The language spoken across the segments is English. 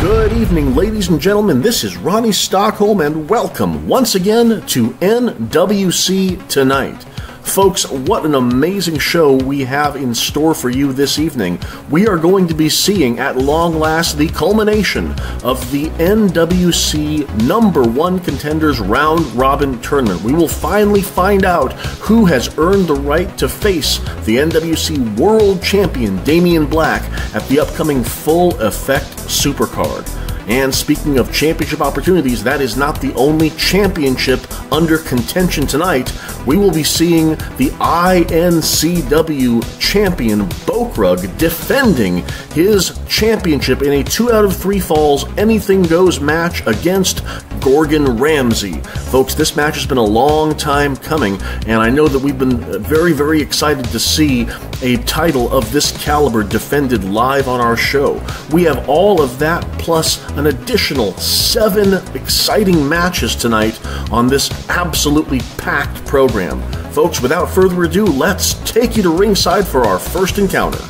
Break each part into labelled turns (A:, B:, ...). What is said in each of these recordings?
A: Good evening, ladies and gentlemen. This is Ronnie Stockholm, and welcome once again to NWC Tonight. Folks, what an amazing show we have in store for you this evening. We are going to be seeing, at long last, the culmination of the NWC #1 Contenders Round Robin Tournament. We will finally find out who has earned the right to face the NWC World Champion Damian Black at the upcoming Full Effect Supercard. And speaking of championship opportunities, that is not the only championship under contention tonight. We will be seeing the INCW champion Bokrug defending his championship in a 2 out of 3 falls anything goes match against Gorgon Ramsey. Folks, this match has been a long time coming, and I know that we've been very, very excited to see a title of this caliber defended live on our show. We have all of that plus an additional 7 exciting matches tonight on this absolutely packed program. Folks, without further ado, let's take you to ringside for our first encounter.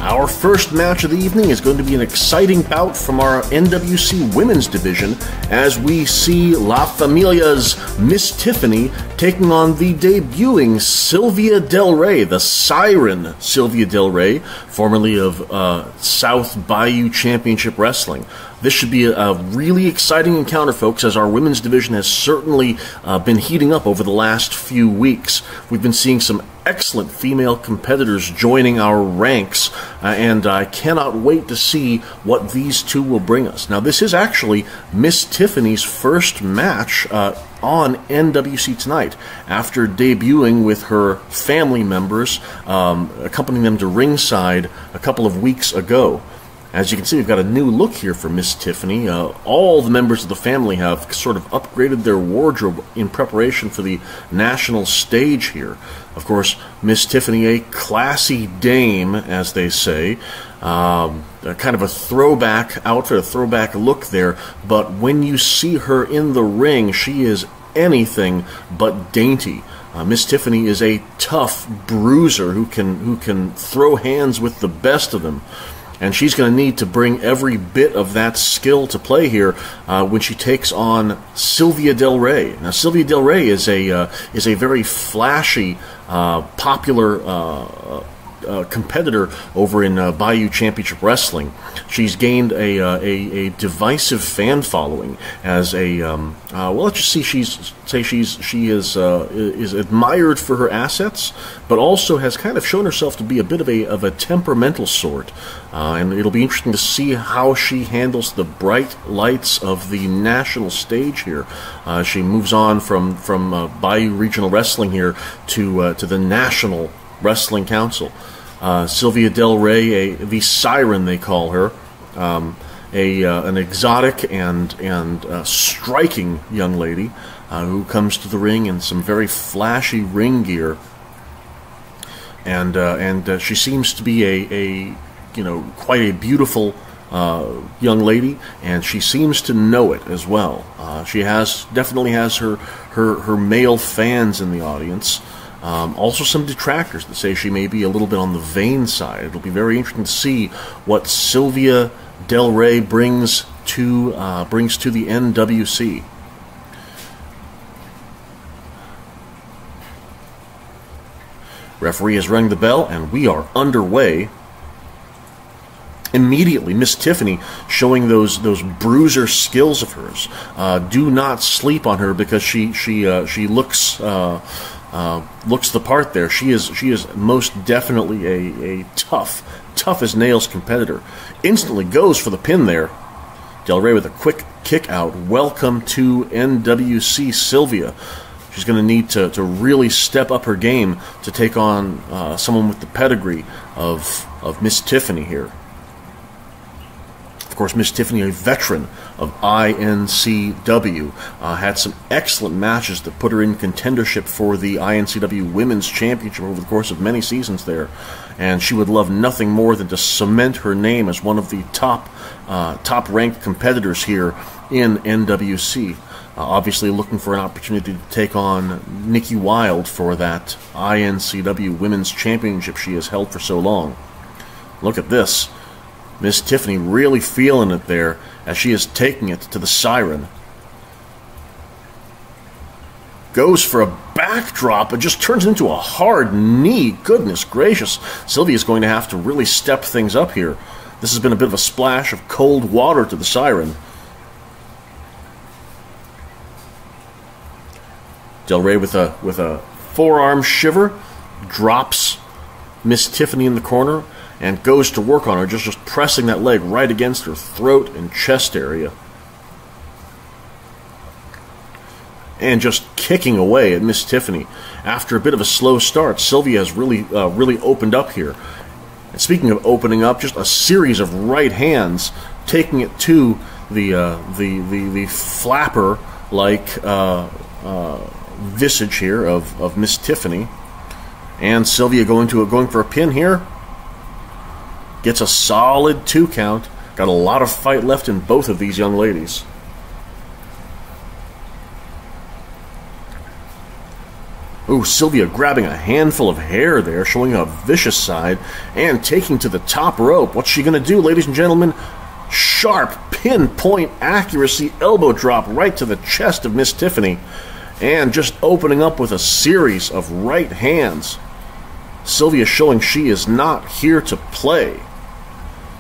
A: Our first match of the evening is going to be an exciting bout from our NWC Women's Division as we see La Familia's Miss Tiffany taking on the debuting Sylvia Del Rey, the Siren Sylvia Del Rey, formerly of South Bayou Championship Wrestling. This should be a really exciting encounter, folks, as our women's division has certainly been heating up over the last few weeks. We've been seeing some excellent female competitors joining our ranks, and I cannot wait to see what these two will bring us. Now, this is actually Miss Tiffany's first match on NWC Tonight, after debuting with her family members, accompanying them to ringside a couple of weeks ago. As you can see, we've got a new look here for Miss Tiffany. All the members of the family have sort of upgraded their wardrobe in preparation for the national stage here. Of course, Miss Tiffany, a classy dame, as they say. Kind of a throwback outfit, a throwback look there. But when you see her in the ring, she is anything but dainty. Miss Tiffany is a tough bruiser who can throw hands with the best of them. And she's going to need to bring every bit of that skill to play here when she takes on Sylvia Del Rey. Now, Sylvia Del Rey is a very flashy, popular competitor over in Bayou Championship Wrestling. She's gained a divisive fan following as a well. Let's just see. She is admired for her assets, but also has kind of shown herself to be a bit of a temperamental sort. And it'll be interesting to see how she handles the bright lights of the national stage here. She moves on from Bayou Regional Wrestling here to the National Wrestling Council. Sylvia Del Rey, the Siren they call her, an exotic and striking young lady who comes to the ring in some very flashy ring gear, and she seems to be quite a beautiful young lady, and she seems to know it as well. She definitely has her male fans in the audience. Also some detractors that say she may be a little bit on the vain side. It'll be very interesting to see what Sylvia Del Rey brings to the NWC. Referee has rung the bell, and we are underway. Immediately, Miss Tiffany showing those bruiser skills of hers. Do not sleep on her because she looks the part there. She is most definitely a tough as nails competitor. Instantly goes for the pin there. Del Rey with a quick kick out. Welcome to NWC Sylvia. She's going to need to really step up her game to take on someone with the pedigree of Miss Tiffany here. Of course, Miss Tiffany, a veteran of INCW, had some excellent matches that put her in contendership for the INCW Women's Championship over the course of many seasons there. And she would love nothing more than to cement her name as one of the top-ranked competitors here in NWC. Obviously looking for an opportunity to take on Nikki Wilde for that INCW Women's Championship she has held for so long. Look at this. Miss Tiffany really feeling it there as she is taking it to the siren. Goes for a backdrop, but just turns into a hard knee. Goodness gracious. Sylvia's going to have to really step things up here. This has been a bit of a splash of cold water to the siren. Del Rey with a forearm shiver drops Miss Tiffany in the corner and goes to work on her, just pressing that leg right against her throat and chest area. And just kicking away at Miss Tiffany. After a bit of a slow start, Sylvia has really opened up here. And speaking of opening up, just a series of right hands, taking it to the flapper-like visage here of Miss Tiffany. And Sylvia going for a pin here. Gets a solid 2 count. Got a lot of fight left in both of these young ladies. Ooh, Sylvia grabbing a handful of hair there, showing a vicious side, and taking to the top rope. What's she going to do, ladies and gentlemen? Sharp, pinpoint accuracy, elbow drop right to the chest of Miss Tiffany, and just opening up with a series of right hands. Sylvia showing she is not here to play.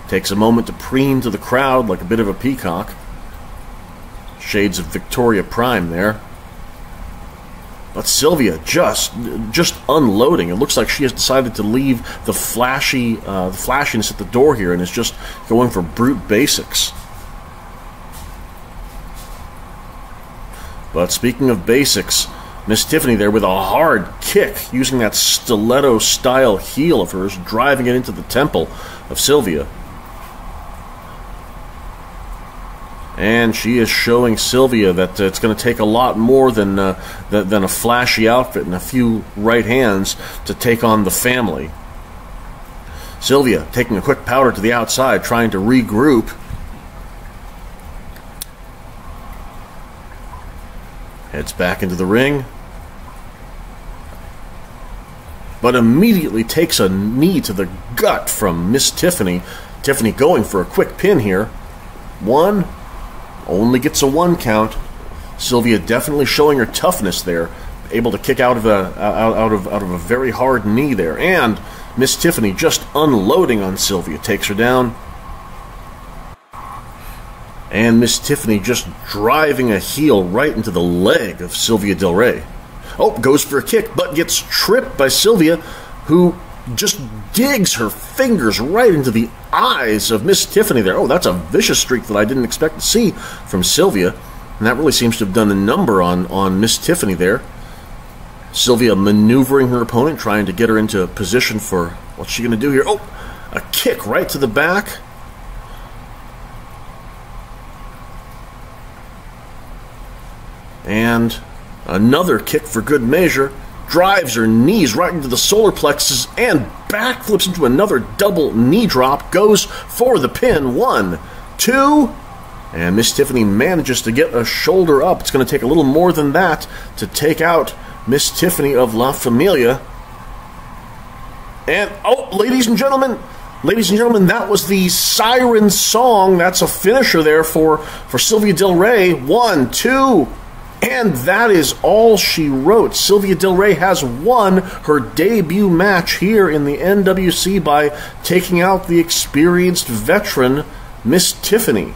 A: Takes a moment to preen to the crowd like a bit of a peacock. Shades of Victoria Prime there. But Sylvia just unloading. It looks like she has decided to leave the flashiness at the door here and is just going for brute basics. But speaking of basics, Miss Tiffany there with a hard kick, using that stiletto-style heel of hers, driving it into the temple of Sylvia. And she is showing Sylvia that it's going to take a lot more than a flashy outfit and a few right hands to take on the family. Sylvia taking a quick powder to the outside, trying to regroup. Heads back into the ring. But immediately takes a knee to the gut from Miss Tiffany. Tiffany going for a quick pin here. 1. Only gets a 1 count. Sylvia definitely showing her toughness there, able to kick out of a very hard knee there. And Miss Tiffany just unloading on Sylvia, takes her down. And Miss Tiffany just driving a heel right into the leg of Sylvia Del Rey. Oh, goes for a kick, but gets tripped by Sylvia, who just digs her fingers right into the eyes of Miss Tiffany there. Oh, that's a vicious streak that I didn't expect to see from Sylvia. And that really seems to have done a number on Miss Tiffany there. Sylvia maneuvering her opponent, trying to get her into position for what's she going to do here. Oh, a kick right to the back. And another kick for good measure. Drives her knees right into the solar plexus and backflips into another double knee drop. Goes for the pin. 1, 2, and Miss Tiffany manages to get a shoulder up. It's going to take a little more than that to take out Miss Tiffany of La Familia. And, oh, ladies and gentlemen, that was the siren song. That's a finisher there for Sylvia Del Rey. 1, 2, And that is all she wrote. Sylvia Del Rey has won her debut match here in the NWC by taking out the experienced veteran, Miss Tiffany.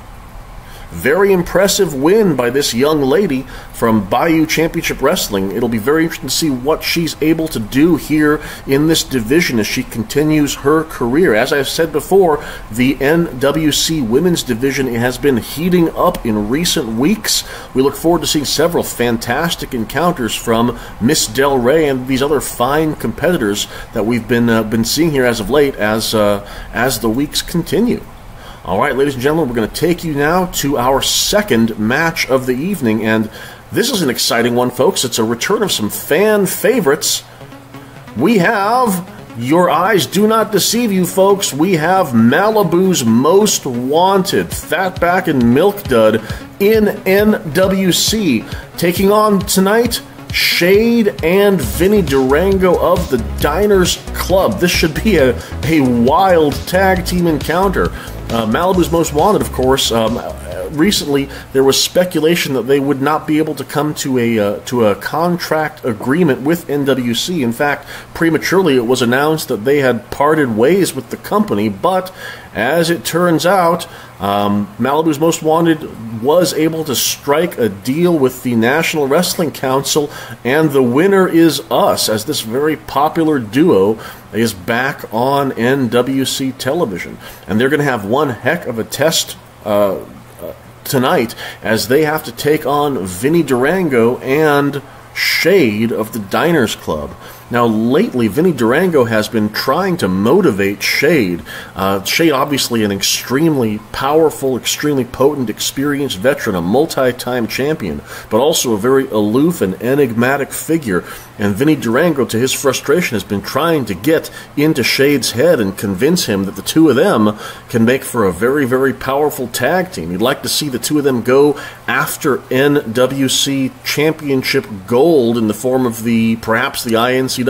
A: Very impressive win by this young lady from Bayou Championship Wrestling. It'll be very interesting to see what she's able to do here in this division as she continues her career. As I've said before, the NWC Women's Division has been heating up in recent weeks. We look forward to seeing several fantastic encounters from Miss Del Rey and these other fine competitors that we've been seeing here as of late as the weeks continue. All right, ladies and gentlemen, we're going to take you now to our second match of the evening, and this is an exciting one, folks. It's a return of some fan favorites. We have, your eyes do not deceive you, folks, we have Malibu's Most Wanted, Fatback and Milk Dud in NWC, taking on tonight Shade and Vinny Durango of the Diners Club. This should be a wild tag team encounter. Malibu's Most Wanted, of course, recently there was speculation that they would not be able to come to a contract agreement with NWC. In fact, prematurely it was announced that they had parted ways with the company, but as it turns out, Malibu's Most Wanted was able to strike a deal with the National Wrestling Council, and the winner is us, as this very popular duo is back on NWC television. And they're going to have one heck of a test tonight as they have to take on Vinny Durango and Shade of the Diners Club. Now, lately, Vinny Durango has been trying to motivate Shade. Shade, obviously an extremely powerful, extremely potent, experienced veteran, a multi-time champion, but also a very aloof and enigmatic figure. And Vinny Durango, to his frustration, has been trying to get into Shade's head and convince him that the two of them can make for a very, very powerful tag team. He'd like to see the two of them go after NWC Championship gold in the form of perhaps the INCW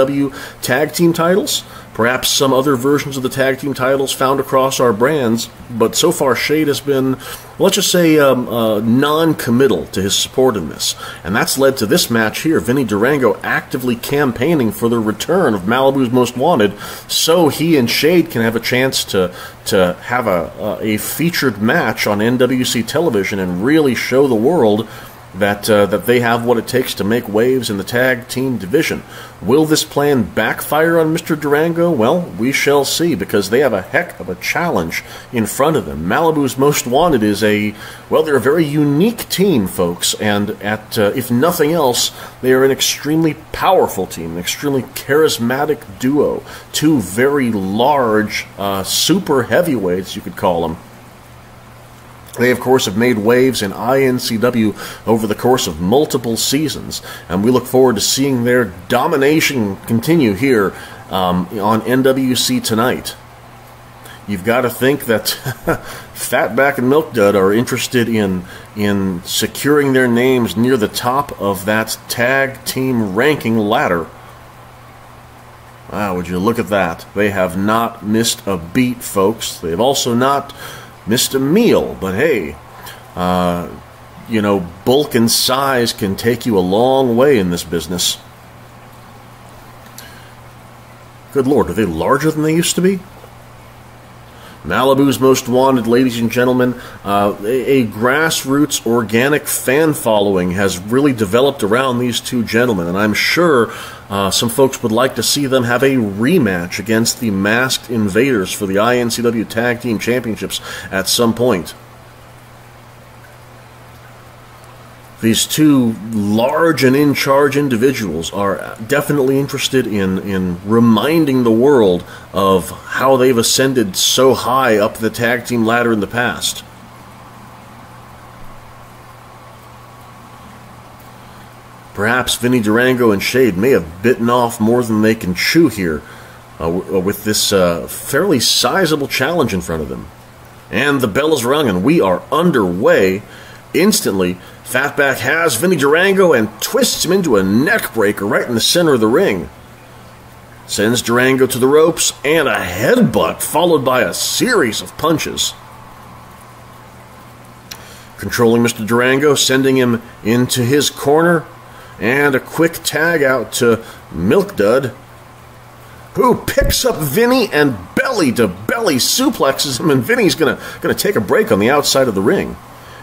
A: tag team titles, perhaps some other versions of the tag team titles found across our brands, but so far Shade has been, let's just say, non-committal to his support in this. And that's led to this match here, Vinny Durango actively campaigning for the return of Malibu's Most Wanted, so he and Shade can have a chance to have a featured match on NWC television and really show the world that they have what it takes to make waves in the tag team division. Will this plan backfire on Mr. Durango? Well, we shall see, because they have a heck of a challenge in front of them. Malibu's Most Wanted is they're a very unique team, folks, and if nothing else, they are an extremely powerful team, an extremely charismatic duo, two very large, super heavyweights, you could call them. They, of course, have made waves in INCW over the course of multiple seasons, and we look forward to seeing their domination continue here on NWC Tonight. You've got to think that Fatback and Milk Dud are interested in securing their names near the top of that tag team ranking ladder. Wow, would you look at that. They have not missed a beat, folks. They have also not missed a meal, but hey, bulk and size can take you a long way in this business. Good Lord, are they larger than they used to be? Malibu's Most Wanted, ladies and gentlemen, a grassroots organic fan following has really developed around these two gentlemen, and I'm sure some folks would like to see them have a rematch against the Masked Invaders for the INCW Tag Team Championships at some point. These two large and in-charge individuals are definitely interested in reminding the world of how they've ascended so high up the tag team ladder in the past. Perhaps Vinny Durango and Shade may have bitten off more than they can chew here with this fairly sizable challenge in front of them. And the bell is rung and we are underway. Instantly, Fatback has Vinny Durango and twists him into a neck breaker right in the center of the ring. Sends Durango to the ropes and a headbutt followed by a series of punches. controlling Mr. Durango, sending him into his corner, and a quick tag out to Milk Dud, who picks up Vinny and belly-to-belly suplexes him, and Vinny's gonna take a break on the outside of the ring.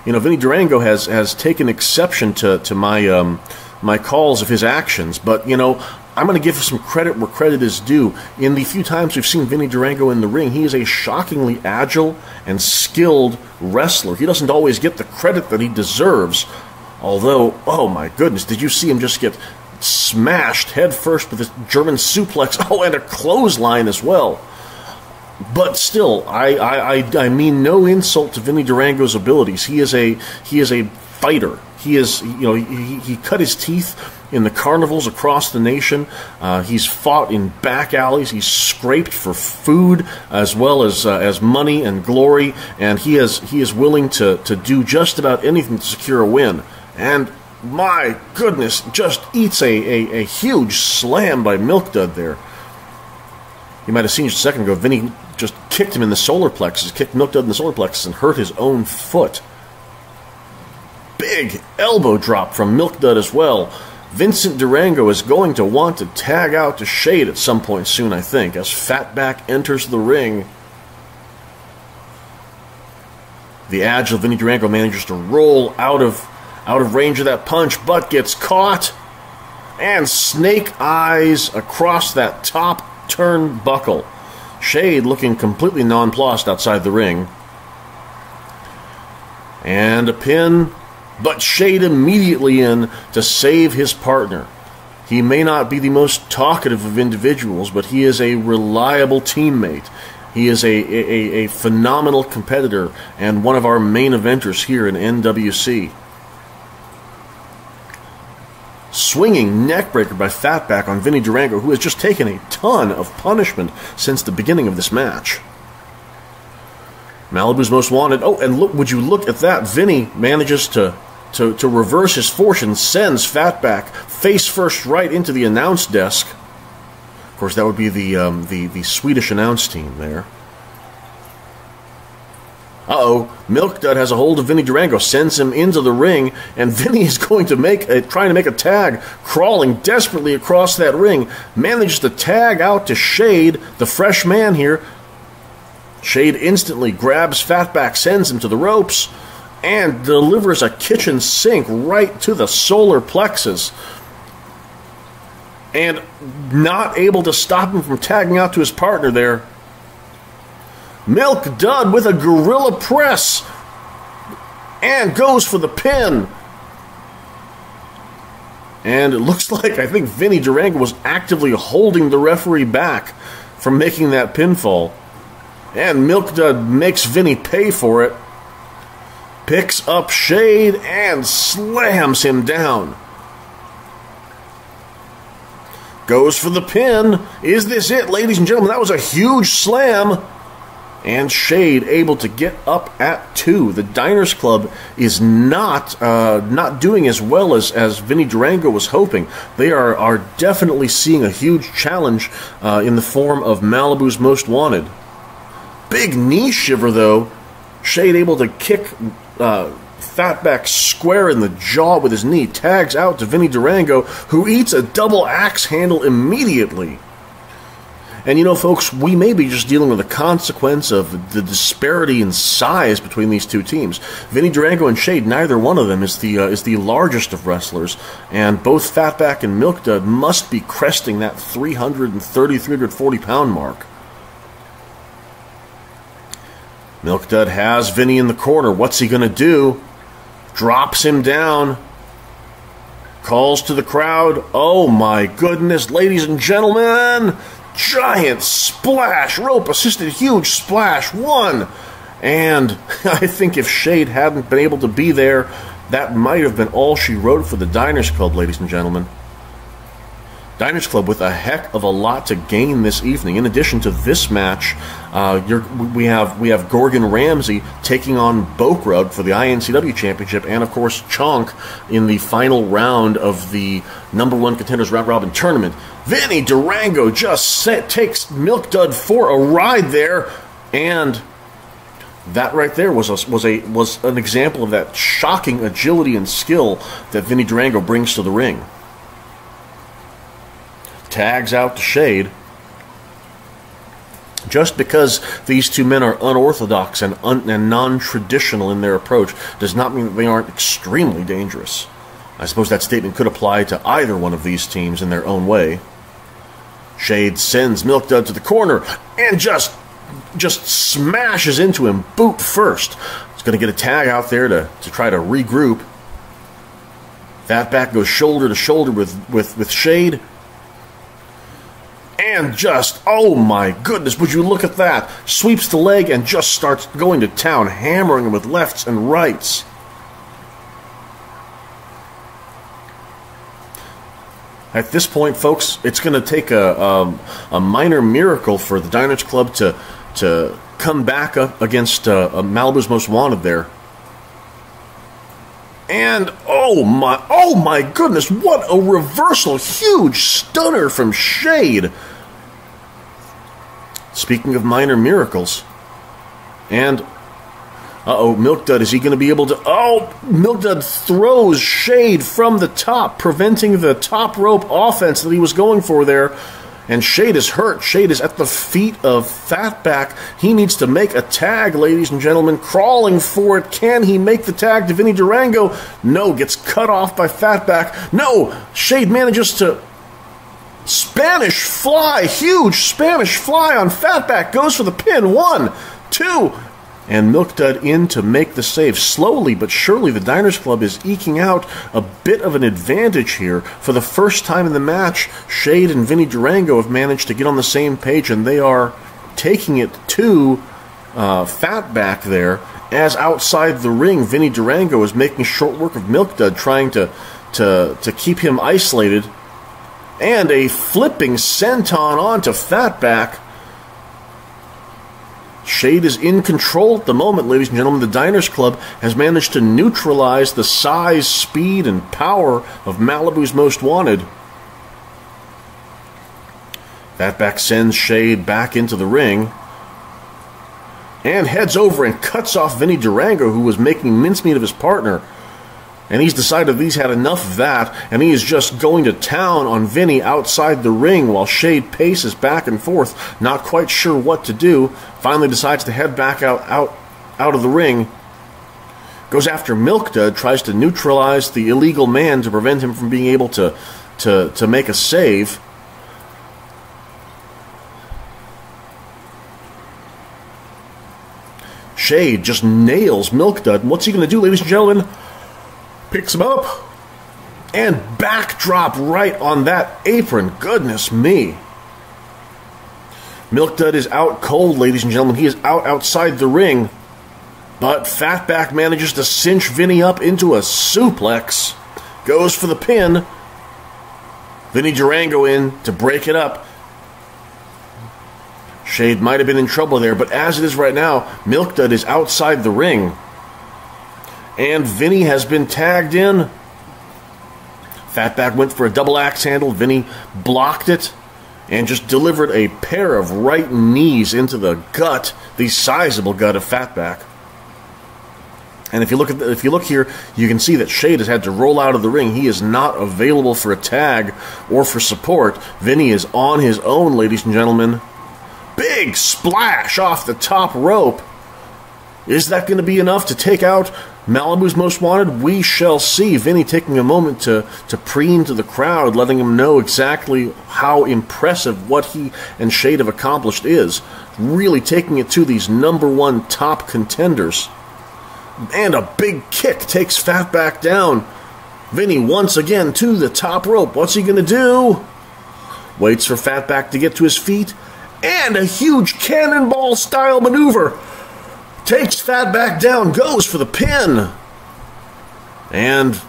A: You know, Vinny Durango has taken exception to my my calls of his actions, but, you know, I'm going to give some credit where credit is due. In the few times we've seen Vinny Durango in the ring, he is a shockingly agile and skilled wrestler. He doesn't always get the credit that he deserves, although, oh my goodness, did you see him just get smashed head first with this German suplex? Oh, and a clothesline as well. But still, I mean no insult to Vinny Durango's abilities. He is a fighter. He is, you know, he cut his teeth in the carnivals across the nation. He's fought in back alleys. He's scraped for food as well as money and glory, and he is willing to do just about anything to secure a win. And my goodness, just eats a huge slam by Milk Dud there. You might have seen just a second ago, Vinny just kicked him in the solar plexus, kicked Milk Dud in the solar plexus, and hurt his own foot. Big elbow drop from Milk Dud as well. Vincent Durango is going to want to tag out to Shade at some point soon, I think, as Fatback enters the ring. The agile Vinny Durango manages to roll out of range of that punch, but gets caught. And snake eyes across that top turnbuckle. Shade looking completely nonplussed outside the ring. And a pin, but Shade immediately in to save his partner. He may not be the most talkative of individuals, but he is a reliable teammate. He is a phenomenal competitor and one of our main eventers here in NWC. Swinging neckbreaker by Fatback on Vinny Durango, who has just taken a ton of punishment since the beginning of this match. Malibu's Most Wanted. Oh, and look! Would you look at that? Vinny manages to reverse his fortune, sends Fatback face first right into the announce desk. Of course, that would be the Swedish announce team there. Uh-oh, Milk Dud has a hold of Vinny Durango, sends him into the ring, and Vinny is going to trying to make a tag, crawling desperately across that ring, manages to tag out to Shade, the fresh man here. Shade instantly grabs Fatback, sends him to the ropes, and delivers a kitchen sink right to the solar plexus. And not able to stop him from tagging out to his partner there. Milk Dud with a gorilla press and goes for the pin. And it looks like, I think Vinny Durango was actively holding the referee back from making that pinfall. And Milk Dud makes Vinny pay for it. Picks up Shade and slams him down. Goes for the pin. Is this it, ladies and gentlemen? That was a huge slam. And Shade able to get up at 2. The Diners Club is not doing as well as Vinny Durango was hoping. They are definitely seeing a huge challenge in the form of Malibu's Most Wanted. Big knee shiver, though. Shade able to kick Fatback square in the jaw with his knee. Tags out to Vinny Durango, who eats a double axe handle immediately. And you know, folks, we may be just dealing with a consequence of the disparity in size between these two teams. Vinny Durango and Shade, neither one of them is the largest of wrestlers, and both Fatback and Milk Dud must be cresting that 330, 340-pound mark. Milk Dud has Vinny in the corner. What's he going to do? Drops him down. Calls to the crowd. Oh my goodness, ladies and gentlemen! Giant splash, rope-assisted huge splash, 1. And I think if Shade hadn't been able to be there, that might have been all she wrote for the Diners Club, ladies and gentlemen. Diners Club with a heck of a lot to gain this evening. In addition to this match, we have Gorgon Ramsay taking on Bokrug for the INCW Championship, and of course Chonk in the final round of the #1 Contenders Round Robin Tournament. Vinny Durango just takes Milk Dud for a ride there, and That right there was an example of that shocking agility and skill that Vinny Durango brings to the ring. Tags out to Shade. Just because these two men are unorthodox and non-traditional in their approach does not mean that they aren't extremely dangerous. I suppose that statement could apply to either one of these teams in their own way. Shade sends Milk Dud to the corner and just smashes into him boot first. He's going to get a tag out there to try to regroup. Fatback goes shoulder to shoulder with Shade. And just, oh my goodness, would you look at that? Sweeps the leg and just starts going to town, hammering him with lefts and rights. At this point, folks, it's going to take a minor miracle for the Diners Club to come back up against Malibu's Most Wanted there. And, oh my goodness, what a reversal. Huge stunner from Shade. Speaking of minor miracles. And, Milk Dud, is he going to be able to... Milk Dud throws Shade from the top, preventing the top rope offense that he was going for there. And Shade is hurt. Shade is at the feet of Fatback. He needs to make a tag, ladies and gentlemen. Crawling for it. Can he make the tag to Vinny Durango? No, gets cut off by Fatback. No, Shade manages to... Spanish fly. Huge Spanish fly on Fatback. Goes for the pin. 1, 2... And Milk Dud in to make the save. Slowly but surely, the Diners Club is eking out a bit of an advantage here. For the first time in the match, Shade and Vinny Durango have managed to get on the same page, and they are taking it to Fatback there. As outside the ring, Vinny Durango is making short work of Milk Dud, trying to keep him isolated. And a flipping senton onto Fatback. Shade is in control at the moment, ladies and gentlemen. The Diners Club has managed to neutralize the size, speed, and power of Malibu's Most Wanted. Fatback sends Shade back into the ring and heads over and cuts off Vinny Durango, who was making mincemeat of his partner. And he's decided he's had enough of that, and he is just going to town on Vinny outside the ring while Shade paces back and forth, not quite sure what to do. Finally decides to head back out of the ring. Goes after Milk Dud, tries to neutralize the illegal man to prevent him from being able to make a save. Shade just nails Milk Dud. And what's he going to do, ladies and gentlemen? Picks him up, and backdrop right on that apron. Goodness me. Milk Dud is out cold, ladies and gentlemen. He is outside the ring, but Fatback manages to cinch Vinny up into a suplex. Goes for the pin. Vinny Durango in to break it up. Shade might have been in trouble there, but as it is right now, Milk Dud is outside the ring. And Vinny has been tagged in. Fatback went for a double axe handle. Vinny blocked it and just delivered a pair of right knees into the gut, the sizable gut of Fatback. And if you look here, you can see that Shade has had to roll out of the ring. He is not available for a tag or for support. Vinny is on his own, ladies and gentlemen. Big splash off the top rope. Is that going to be enough to take out Malibu's Most Wanted? We shall see. Vinny taking a moment to preen to the crowd, letting him know exactly how impressive what he and Shade have accomplished is. Really taking it to these #1 top contenders. And a big kick takes Fatback down. Vinny once again to the top rope. What's he going to do? Waits for Fatback to get to his feet. And a huge cannonball-style maneuver. Takes Fatback down, goes for the pin. And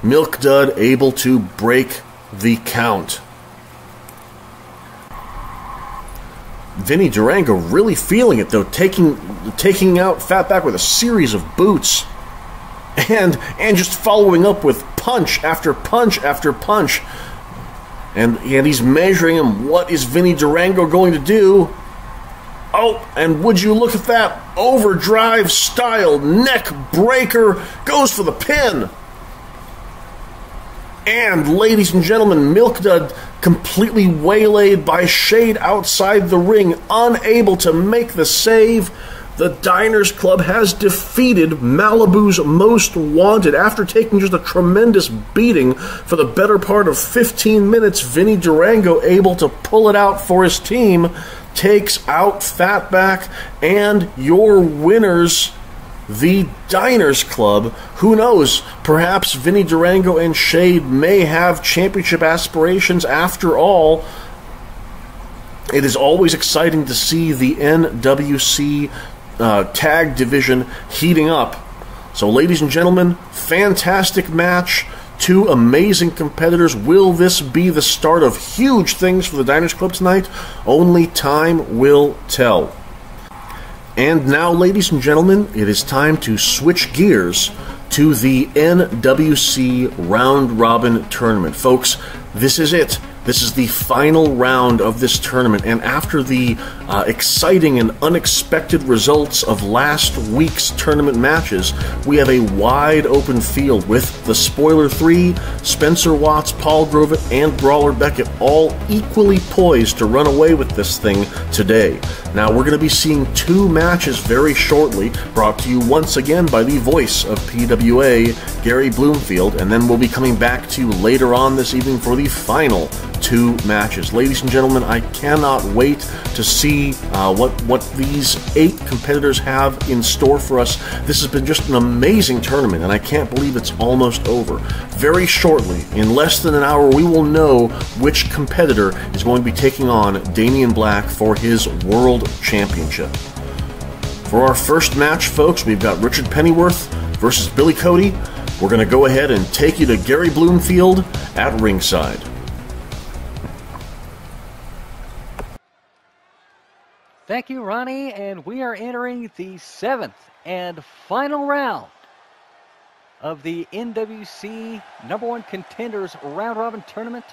A: Milk Dud able to break the count. Vinny Durango really feeling it, though, taking out Fatback with a series of boots. And just following up with punch after punch after punch. And he's measuring him. What is Vinny Durango going to do? Oh, and would you look at that overdrive style neck breaker, goes for the pin. And, ladies and gentlemen, Milk Dud completely waylaid by Shade outside the ring, unable to make the save. The Diners Club has defeated Malibu's Most Wanted. After taking just a tremendous beating for the better part of 15 minutes, Vinny Durango, able to pull it out for his team, takes out Fatback, and your winners, the Diners Club. Who knows? Perhaps Vinny Durango and Shade may have championship aspirations after all. It is always exciting to see the NWC tag division heating up. So, ladies and gentlemen, fantastic match. Two amazing competitors. Will this be the start of huge things for the Diners Club tonight? Only time will tell. And now, ladies and gentlemen, it is time to switch gears to the NWC Round Robin Tournament. Folks, this is it. This is the final round of this tournament, and after the exciting and unexpected results of last week's tournament matches, we have a wide open field with the Spoiler 3, Spencer Watts, Paul Grovett, and Brawler Beckett all equally poised to run away with this thing today. Now, we're going to be seeing two matches very shortly, brought to you once again by the voice of PWA, Gary Bloomfield, and then we'll be coming back to you later on this evening for the final two matches. Ladies and gentlemen, I cannot wait to see what these 8 competitors have in store for us. This has been just an amazing tournament, and I can't believe it's almost over. Very shortly, in less than an hour, we will know which competitor is going to be taking on Damian Black for his World Championship. For our first match, folks, we've got Richard Pennyworth versus Billy Cody. We're going to go ahead and take you to Gary Bloomfield at ringside.
B: Thank you, Ronnie, and we are entering the 7th and final round of the NWC #1 Contenders Round Robin Tournament.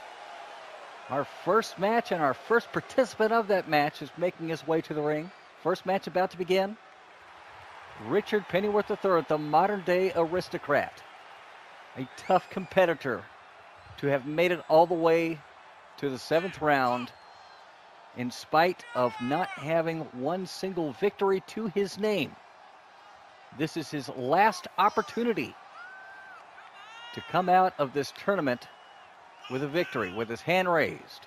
B: Our first match and our first participant of that match is making his way to the ring. First match about to begin. Richard Pennyworth III, the modern-day aristocrat. A tough competitor to have made it all the way to the 7th round in spite of not having one single victory to his name. This is his last opportunity to come out of this tournament with a victory, with his hand raised.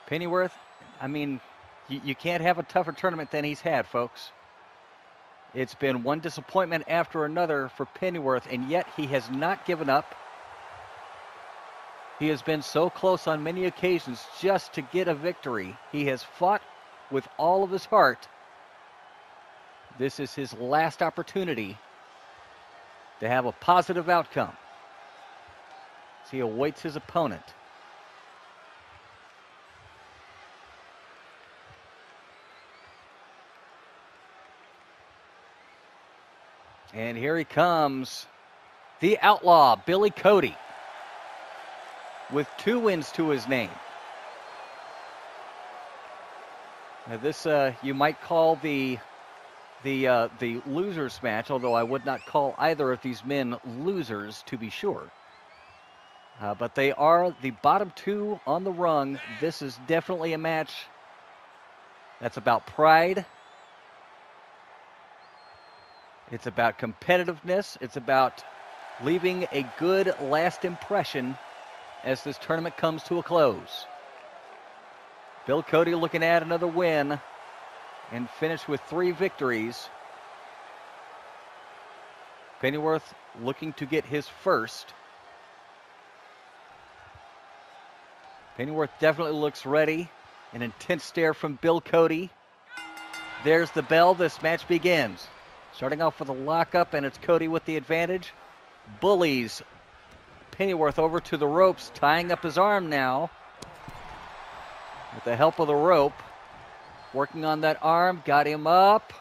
B: Pennyworth, I mean, you can't have a tougher tournament than he's had, folks. It's been one disappointment after another for Pennyworth, and yet he has not given up. He has been so close on many occasions just to get a victory. He has fought with all of his heart. This is his last opportunity to have a positive outcome as he awaits his opponent. And here he comes, the Outlaw, Billy Cody, with 2 wins to his name. Now this you might call the losers match, although I would not call either of these men losers, to be sure. But they are the bottom 2 on the rung. This is definitely a match that's about pride. It's about competitiveness. It's about leaving a good last impression as this tournament comes to a close. Bill Cody looking at another win and finished with 3 victories. Pennyworth looking to get his first. Pennyworth definitely looks ready. An intense stare from Bill Cody. There's the bell. This match begins. Starting off with a lockup, and it's Cody with the advantage. Bullies Pennyworth over to the ropes, tying up his arm now. With the help of the rope. Working on that arm, got him up.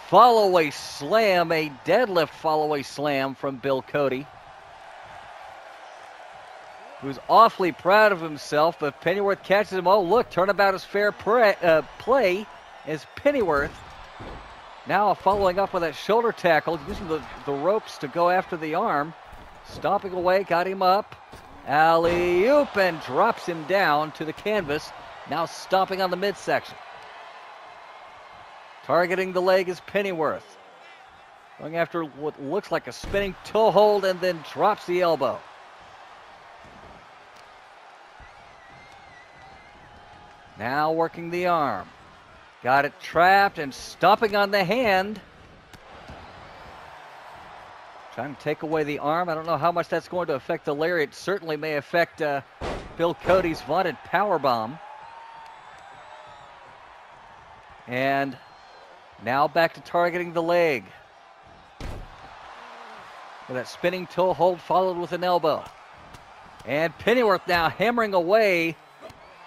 B: Follow-away slam, a deadlift follow-away slam from Bill Cody. who's awfully proud of himself, but Pennyworth catches him. Oh, look, turnabout is fair play as Pennyworth now following up with that shoulder tackle, using the ropes to go after the arm. Stomping away, got him up. Alley-oop, and drops him down to the canvas. Now stomping on the midsection. Targeting the leg is Pennyworth. Going after what looks like a spinning toe hold and then drops the elbow. Now working the arm. Got it trapped and stomping on the hand. Trying to take away the arm. I don't know how much that's going to affect the lariat. It certainly may affect Bill Cody's vaunted powerbomb. And now back to targeting the leg. With that spinning toe hold followed with an elbow. And Pennyworth now hammering away.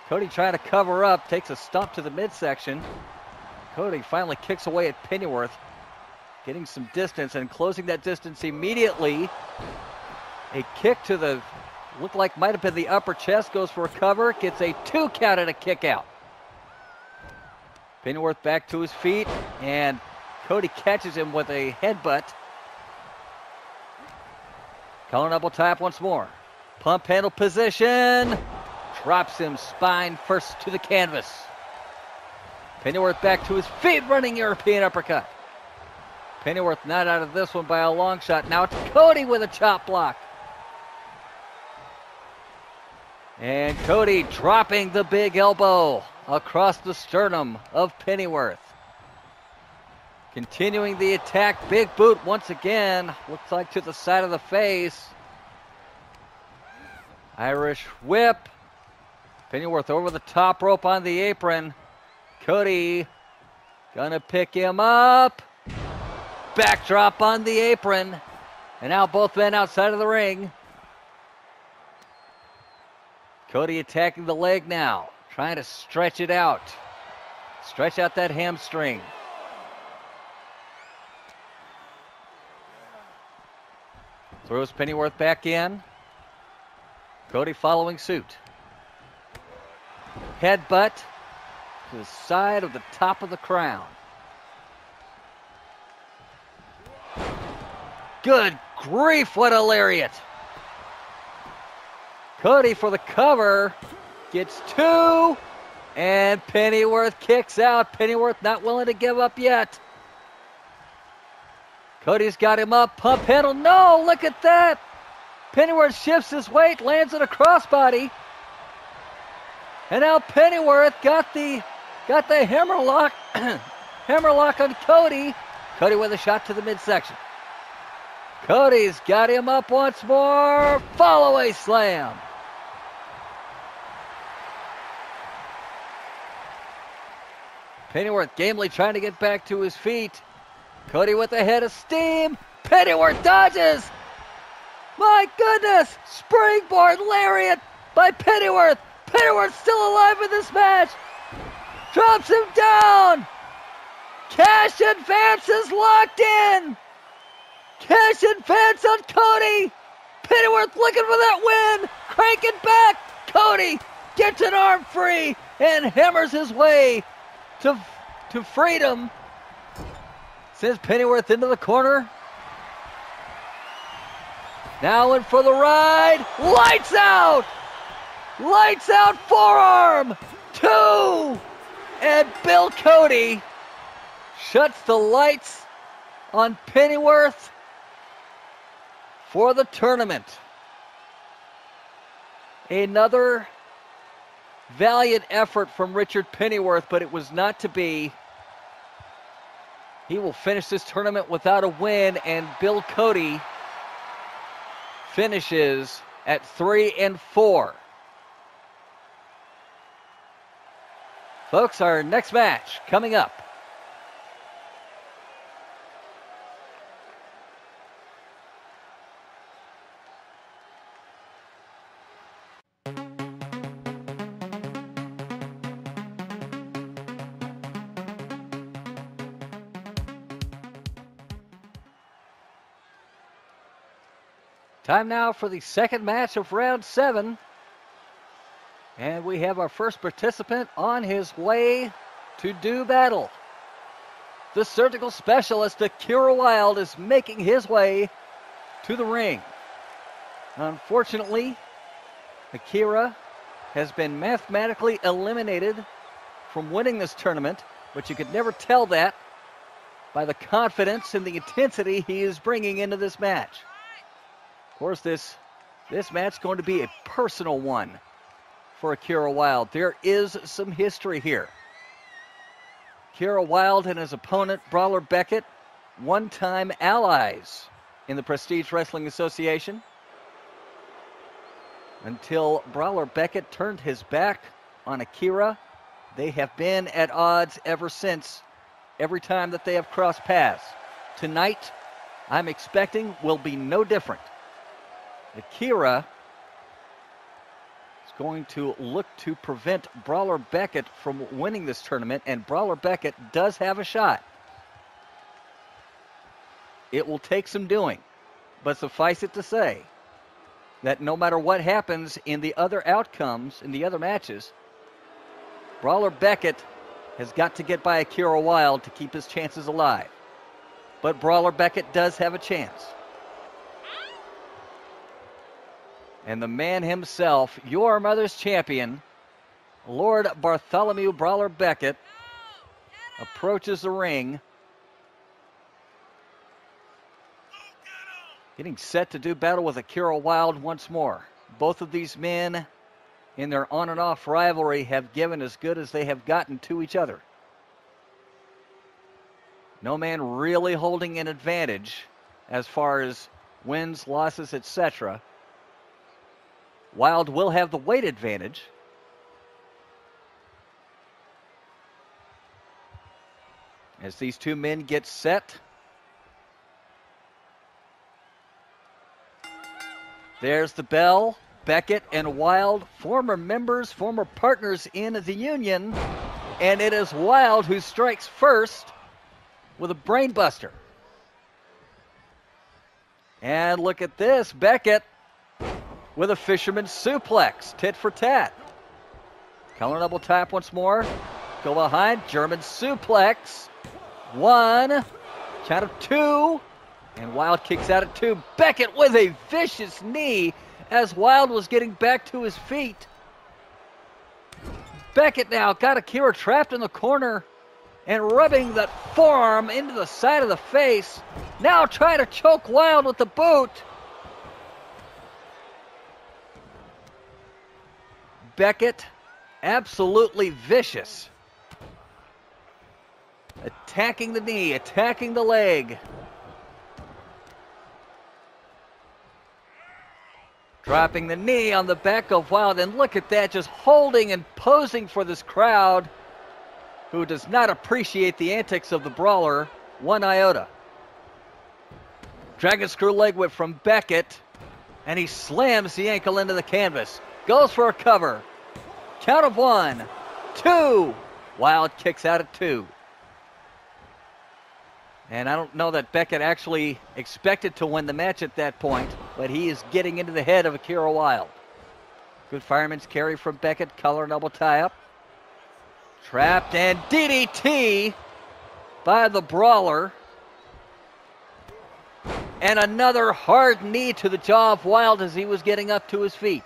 B: Cody trying to cover up, takes a stomp to the midsection. Cody finally kicks away at Pennyworth, getting some distance and closing that distance immediately. A kick to the, looked like might have been the upper chest, goes for a cover, gets a 2 count and a kick out. Pennyworth back to his feet, and Cody catches him with a headbutt. Collar double tap once more. Pump handle position. Drops him spine first to the canvas. Pennyworth back to his feet, running European uppercut. Pennyworth not out of this one by a long shot. Now it's Cody with a chop block. And Cody dropping the big elbow across the sternum of Pennyworth. Continuing the attack, big boot once again. Looks like to the side of the face. Irish whip. Pennyworth over the top rope on the apron. Cody gonna pick him up. Backdrop on the apron. And now both men outside of the ring. Cody attacking the leg now. Trying to stretch it out. Stretch out that hamstring. Throws Pennyworth back in. Cody following suit. Headbutt to the side of the top of the crown. Good grief, what a lariat. Cody for the cover. Gets 2. And Pennyworth kicks out. Pennyworth not willing to give up yet. Cody's got him up. Pump handle. No, look at that. Pennyworth shifts his weight, lands in a crossbody. And now Pennyworth got the hammerlock, hammerlock on Cody. Cody with a shot to the midsection. Cody's got him up once more. Fall-away slam. Pennyworth gamely trying to get back to his feet. Cody with a head of steam. Pennyworth dodges. My goodness! Springboard lariat by Pennyworth. Pennyworth still alive in this match. Drops him down. Cash advance is locked in. Cash advance on Cody. Pennyworth looking for that win. Cranking back. Cody gets an arm free and hammers his way to freedom. Sends Pennyworth into the corner. Now in for the ride. Lights out. Lights out forearm. 2. And Bill Cody shuts the lights on Pennyworth for the tournament. Another valiant effort from Richard Pennyworth, but it was not to be. He will finish this tournament without a win, and Bill Cody finishes at 3-4. Folks, our next match coming up. Time now for the second match of round 7. And we have our first participant on his way to do battle. The surgical specialist, Akira Wilde, is making his way to the ring. Unfortunately, Akira has been mathematically eliminated from winning this tournament, but you could never tell that by the confidence and the intensity he is bringing into this match. Of course, this match is going to be a personal one for Akira Wilde. There is some history here. Akira Wilde and his opponent, Brawler Beckett, one-time allies in the Prestige Wrestling Association, until Brawler Beckett turned his back on Akira. They have been at odds ever since, every time that they have crossed paths. Tonight, I'm expecting, will be no different. Akira is going to look to prevent Brawler Beckett from winning this tournament, and Brawler Beckett does have a shot. It will take some doing, but suffice it to say that no matter what happens in the other outcomes, in the other matches, Brawler Beckett has got to get by Akira Wilde to keep his chances alive. But Brawler Beckett does have a chance. And the man himself, your mother's champion, Lord Bartholomew Brawler Beckett, approaches the ring, getting set to do battle with Akira Wilde once more. Both of these men, in their on and off rivalry, have given as good as they have gotten to each other. No man really holding an advantage as far as wins, losses, etc. Wilde will have the weight advantage. As these two men get set, there's the bell. Beckett and Wilde, former members, former partners in the union, and it is Wilde who strikes first with a brainbuster. And look at this, Beckett with a fisherman suplex, tit for tat. Collar double tap once more. Go behind, German suplex. 1, count of 2, and Wilde kicks out at 2. Beckett with a vicious knee as Wilde was getting back to his feet. Beckett now got Akira trapped in the corner and rubbing that forearm into the side of the face. Now trying to choke Wilde with the boot. Beckett, absolutely vicious. Attacking the knee, attacking the leg. Dropping the knee on the back of Wilde, and look at that, just holding and posing for this crowd who does not appreciate the antics of the brawler one iota. Dragon screw leg whip from Beckett, and he slams the ankle into the canvas. Goes for a cover. Count of 1, 2. Wilde kicks out at 2. And I don't know that Beckett actually expected to win the match at that point, but he is getting into the head of Akira Wilde. Good fireman's carry from Beckett, collar and elbow tie up. Trapped and DDT by the brawler. And another hard knee to the jaw of Wilde as he was getting up to his feet.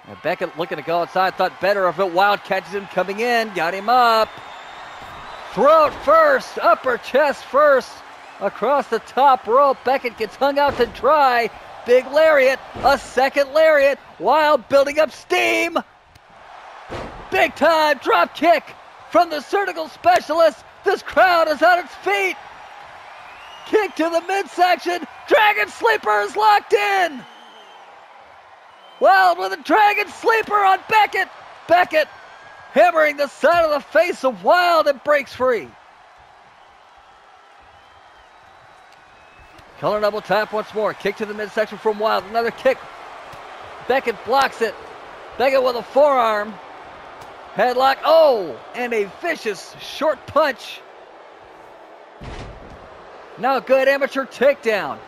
B: Now Beckett looking to go outside, thought better of it. Wilde catches him coming in, got him up. Throat first, upper chest first, across the top rope. Beckett gets hung out to dry. Big lariat, a second lariat. Wilde building up steam. Big time drop kick from the surgical specialist. This crowd is on its feet. Kick to the midsection. Dragon Sleeper is locked in. Wilde with a Dragon Sleeper on Beckett. Beckett hammering the side of the face of Wilde, and breaks free. Collar double tap once more. Kick to the midsection from Wilde. Another kick. Beckett blocks it. Beckett with a forearm. Headlock. Oh, and a vicious short punch. Now good amateur takedown.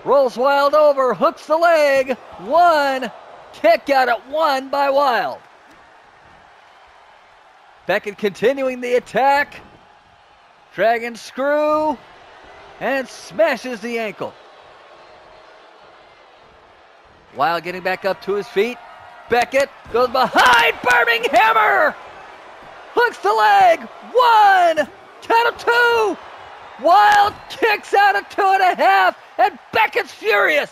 B: Rolls Wilde over, hooks the leg. One. Kick out at one by Wilde. Beckett continuing the attack. Dragon screw. And smashes the ankle. Wilde getting back up to his feet. Beckett goes behind. Burning hammer. Hooks the leg. One. Count of two. Wilde kicks out at 2.5. And Beckett's furious.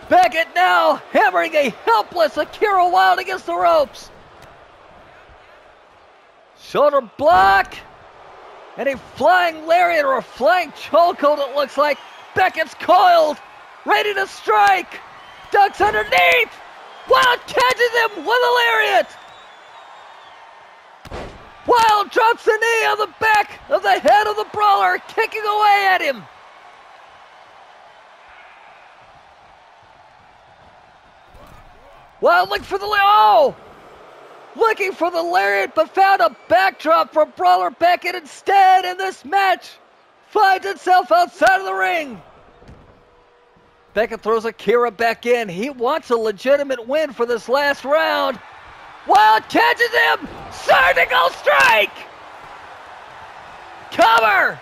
B: Beckett now hammering a helpless Akira Wilde against the ropes. Shoulder block. And a flying lariat or a flying chokehold it looks like. Beckett's coiled. Ready to strike. Ducks underneath. Wilde catches him with a lariat. Wilde drops the knee on the back of the head of the brawler, kicking away at him. Wilde looking for the looking for the lariat, but found a backdrop for brawler Beckett instead, and this match finds itself outside of the ring. Beckett throws Akira back in. He wants a legitimate win for this last round. Wilde catches him! Surgical strike! Cover!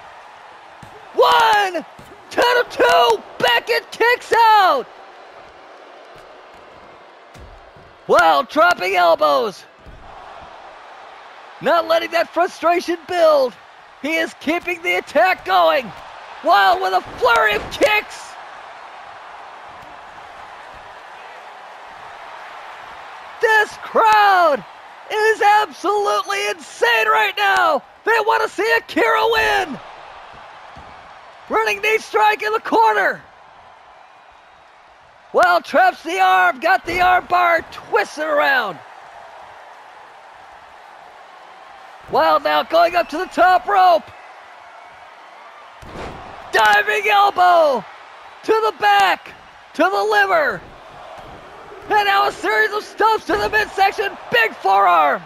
B: 1, 2, Beckett kicks out! Wilde dropping elbows. Not letting that frustration build. He is keeping the attack going. Wilde with a flurry of kicks. This crowd is absolutely insane right now. They want to see Akira win. Running knee strike in the corner. Wilde traps the arm, got the arm bar, twists it around. Wilde now going up to the top rope. Diving elbow to the back, to the liver. And now a series of stomps to the midsection. Big forearm.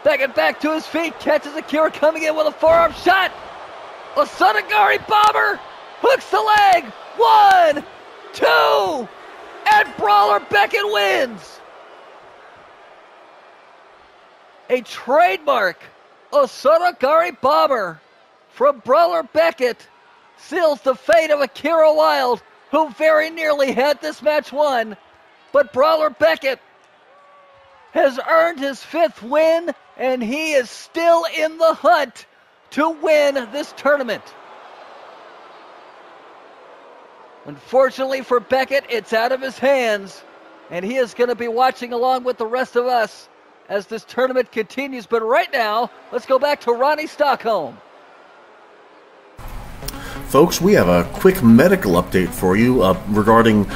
B: Beckett back to his feet. Catches Akira coming in with a forearm shot. A Sonagari bomber. Hooks the leg. 1, 2. And brawler Beckett wins. A trademark Sonagari bomber from brawler Beckett seals the fate of Akira Wilde, who very nearly had this match won. But brawler Beckett has earned his 5th win, and he is still in the hunt to win this tournament. Unfortunately for Beckett, it's out of his hands, and he is going to be watching along with the rest of us as this tournament continues. But right now, let's go back to Ronnie Stockholm.
A: Folks, we have a quick medical update for you regarding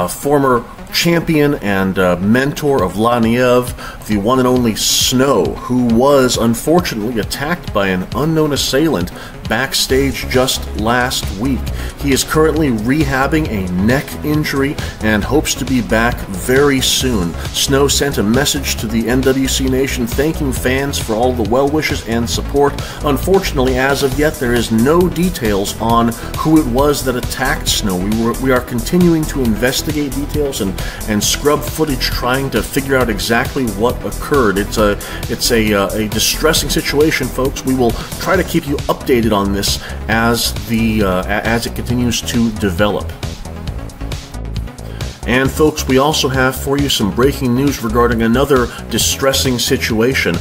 A: former champion and mentor of Laniev, the one and only Snow, who was unfortunately attacked by an unknown assailant backstage just last week. He is currently rehabbing a neck injury and hopes to be back very soon. Snow sent a message to the NWC Nation thanking fans for all the well wishes and support. Unfortunately, as of yet, there is no details on who it was that attacked Snow. We are continuing to investigate details and scrub footage, trying to figure out exactly what occurred. It's a distressing situation, folks. We will try to keep you updated on this as it continues to develop. And folks, we also have for you some breaking news regarding another distressing situation.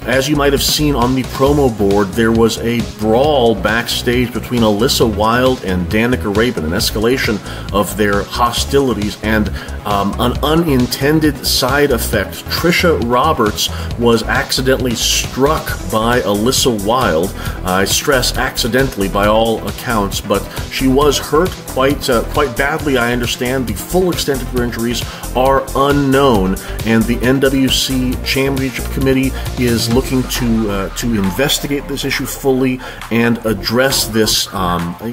A: As you might have seen on the promo board, there was a brawl backstage between Alyssa Wilde and Danica Rabin, an escalation of their hostilities, and an unintended side effect. Trisha Roberts was accidentally struck by Alyssa Wilde. I stress accidentally by all accounts, but she was hurt quite badly, I understand. The full full extent of her injuries are unknown, and the NWC Championship Committee is looking to investigate this issue fully and address this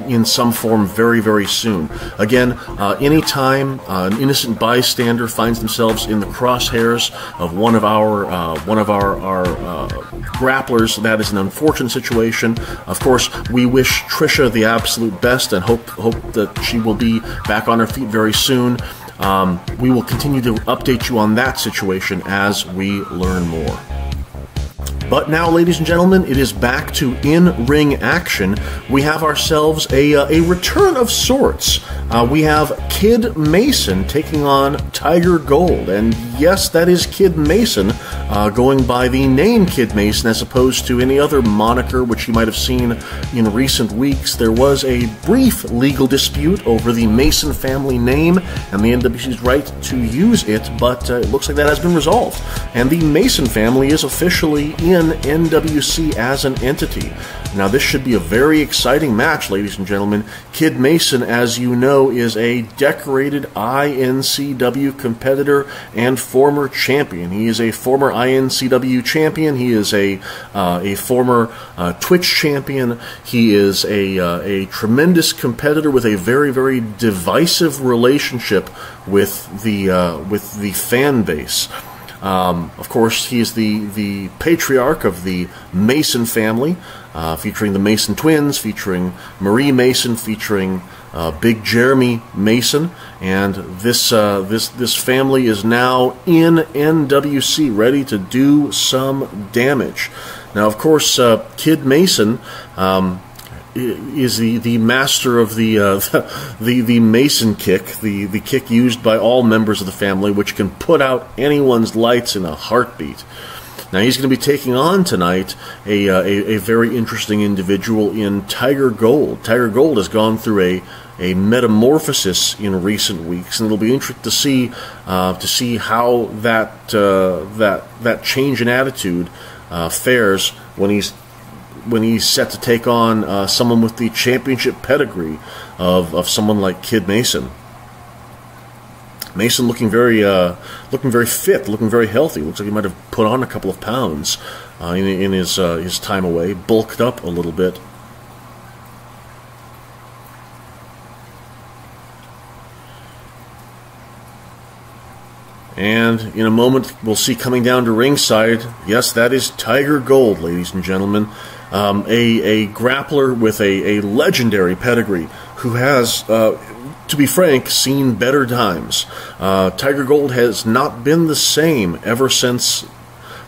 A: in some form very, very soon. Again, anytime an innocent bystander finds themselves in the crosshairs of one of our grapplers, that is an unfortunate situation. Of course, we wish Tricia the absolute best and hope that she will be back on her feet very soon. We will continue to update you on that situation as we learn more. But now, ladies and gentlemen, it is back to in-ring action. We have ourselves a return of sorts. We have Kid Mason taking on Tiger Gold. And yes, that is Kid Mason, going by the name Kid Mason as opposed to any other moniker which you might have seen in recent weeks. There was a brief legal dispute over the Mason family name and the NWC's right to use it, but it looks like that has been resolved. And the Mason family is officially in NWC as an entity. Now, this should be a very exciting match, ladies and gentlemen. Kid Mason, as you know, is a decorated INCW competitor and former champion. He is a former INCW champion. He is a former Twitch champion. He is a tremendous competitor with a very, very divisive relationship with the fan base. Of course, he is the patriarch of the Mason family, featuring the Mason twins, featuring Marie Mason, featuring Big Jeremy Mason, and this family is now in NWC, ready to do some damage. Now, of course, Kid Mason is the master of the Mason kick, the kick used by all members of the family, which can put out anyone's lights in a heartbeat. Now, he's going to be taking on tonight a very interesting individual in Tiger Gold. Tiger Gold has gone through a metamorphosis in recent weeks, and it'll be interesting to see how that change in attitude fares when he's set to take on someone with the championship pedigree of someone like Kid Mason. Mason looking very fit, looking very healthy. Looks like he might have put on a couple of pounds in his time away, bulked up a little bit. And in a moment, we'll see coming down to ringside, yes, that is Tiger Gold, ladies and gentlemen. A grappler with a legendary pedigree who has, to be frank, seen better times. Tiger Gold has not been the same ever since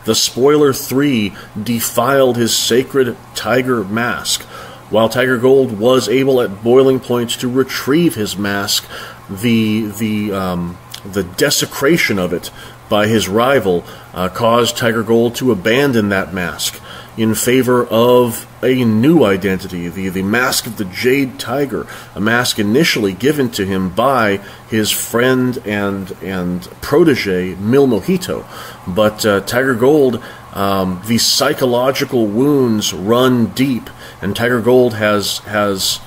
A: the Spoiler 3 defiled his sacred tiger mask. While Tiger Gold was able at boiling point to retrieve his mask, the desecration of it by his rival caused Tiger Gold to abandon that mask in favor of a new identity, the Mask of the Jade Tiger, a mask initially given to him by his friend and protege, Mil Mojito. But Tiger Gold, the psychological wounds run deep, and Tiger Gold has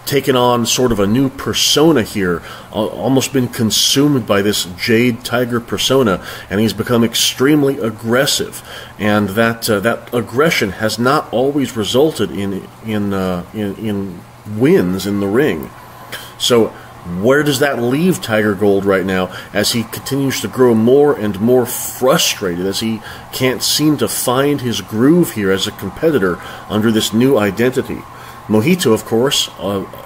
A: taken on sort of a new persona here, almost been consumed by this Jade Tiger persona, and he's become extremely aggressive. And that aggression has not always resulted in wins in the ring. So where does that leave Tiger Gold right now as he continues to grow more and more frustrated, as he can't seem to find his groove here as a competitor under this new identity? Mojito, of course,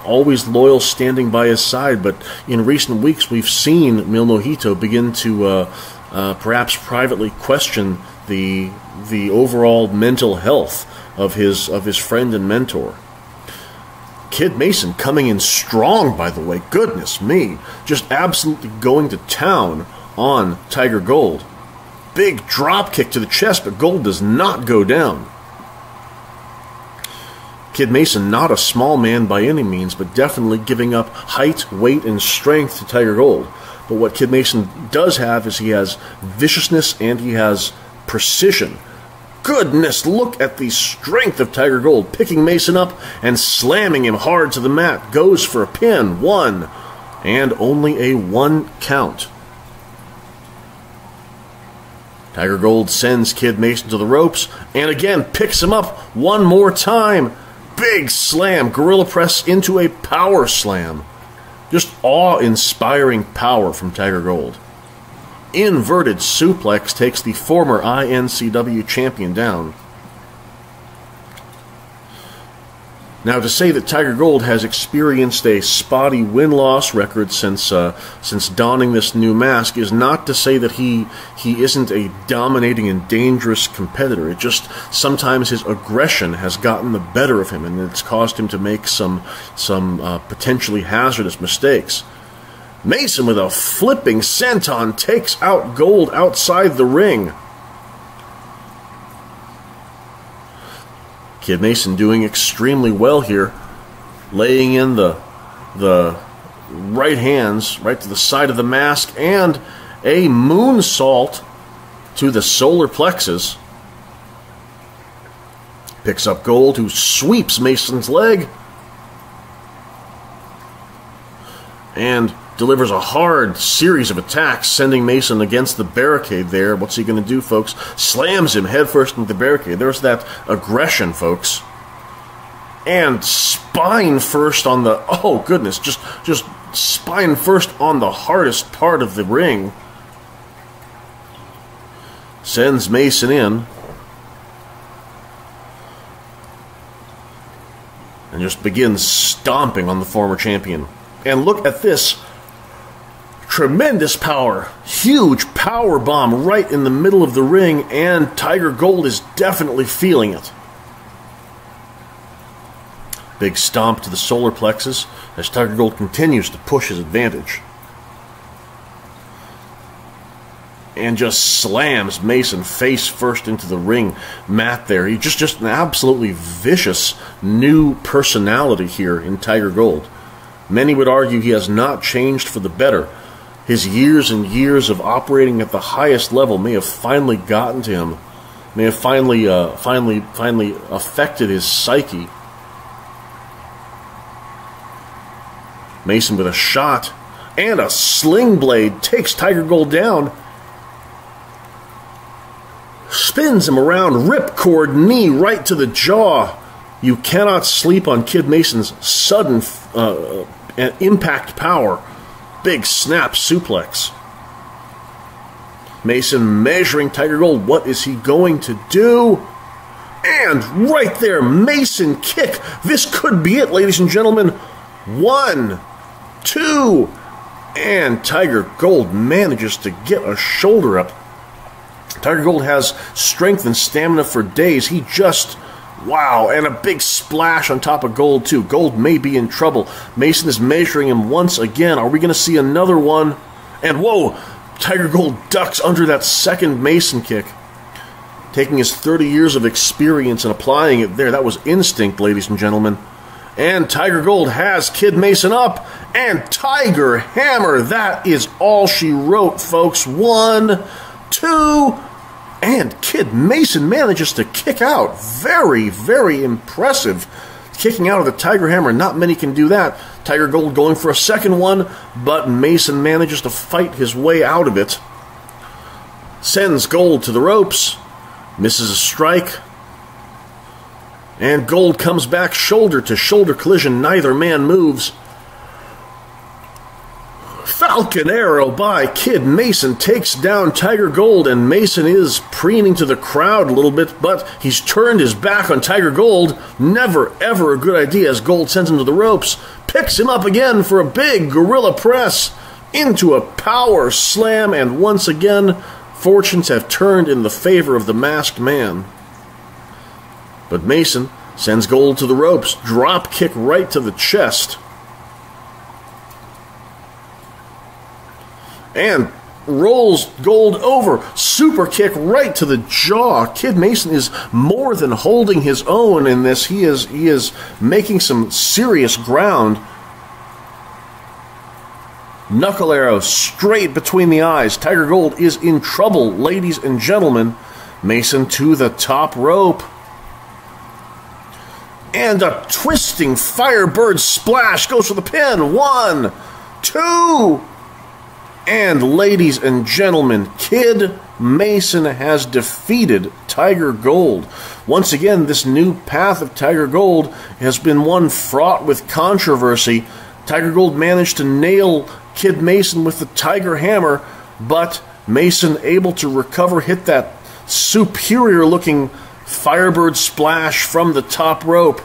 A: always loyal, standing by his side, but in recent weeks we've seen Mil Mojito begin to perhaps privately question the overall mental health of his friend and mentor. Kid Mason coming in strong, by the way. Goodness me. Just absolutely going to town on Tiger Gold. Big drop kick to the chest, but Gold does not go down. Kid Mason, not a small man by any means, but definitely giving up height, weight, and strength to Tiger Gold. But what Kid Mason does have is he has viciousness and he has precision. Goodness, look at the strength of Tiger Gold, picking Mason up and slamming him hard to the mat. Goes for a pin. 1, And only a 1 count. Tiger Gold sends Kid Mason to the ropes, and again picks him up one more time. Big slam, gorilla press into a power slam. Just awe-inspiring power from Tiger Gold. Inverted suplex takes the former INCW champion down. Now, to say that Tiger Gold has experienced a spotty win-loss record since donning this new mask is not to say that he isn't a dominating and dangerous competitor. It just sometimes his aggression has gotten the better of him, and it's caused him to make some potentially hazardous mistakes. Mason with a flipping senton takes out Gold outside the ring. Kid Mason doing extremely well here, laying in the right hands right to the side of the mask and a moonsault to the solar plexus. Picks up Gold, who sweeps Mason's leg and delivers a hard series of attacks, sending Mason against the barricade there. What's he going to do, folks? Slams him headfirst into the barricade. There's that aggression, folks. And spine first on the... Oh, goodness. Just spine first on the hardest part of the ring. Sends Mason in. And just begins stomping on the former champion. And look at this. Tremendous power, huge power bomb right in the middle of the ring, and Tiger Gold is definitely feeling it. Big stomp to the solar plexus as Tiger Gold continues to push his advantage. And just slams Mason face first into the ring mat there. He's just an absolutely vicious new personality here in Tiger Gold. Many would argue he has not changed for the better. His years and years of operating at the highest level may have finally gotten to him, may have finally affected his psyche. Mason with a shot and a sling blade takes Tiger Gold down, spins him around, ripcord knee right to the jaw. You cannot sleep on Kid Mason's sudden impact power. Big snap suplex. Mason measuring Tiger Gold. What is he going to do? And right there, Mason kick. This could be it, ladies and gentlemen. 1, 2, and Tiger Gold manages to get a shoulder up. Tiger Gold has strength and stamina for days. He just... Wow, and a big splash on top of Gold, too. Gold may be in trouble. Mason is measuring him once again. Are we going to see another one? And whoa, Tiger Gold ducks under that second Mason kick. Taking his 30 years of experience and applying it there. That was instinct, ladies and gentlemen. And Tiger Gold has Kid Mason up. And Tiger Hammer. That is all she wrote, folks. 1, 2... And Kid Mason manages to kick out. Very, very impressive. Kicking out of the Tiger Hammer. Not many can do that. Tiger Gold going for a second one, but Mason manages to fight his way out of it. Sends Gold to the ropes. Misses a strike. And Gold comes back shoulder to shoulder collision. Neither man moves. Falcon Arrow by Kid Mason takes down Tiger Gold, and Mason is preening to the crowd a little bit, but he's turned his back on Tiger Gold. Never, ever a good idea as Gold sends him to the ropes. Picks him up again for a big gorilla press into a power slam, and once again, fortunes have turned in the favor of the masked man. But Mason sends Gold to the ropes. Drop kick right to the chest. And rolls Gold over. Super kick right to the jaw. Kid Mason is more than holding his own in this. He is making some serious ground. Knuckle arrow straight between the eyes. Tiger Gold is in trouble, ladies and gentlemen. Mason to the top rope. And a twisting Firebird splash goes for the pin. 1, 2. And ladies and gentlemen, Kid Mason has defeated Tiger Gold. Once again, this new path of Tiger Gold has been one fraught with controversy. Tiger Gold managed to nail Kid Mason with the Tiger Hammer, but Mason able to recover, hit that superior-looking Firebird splash from the top rope.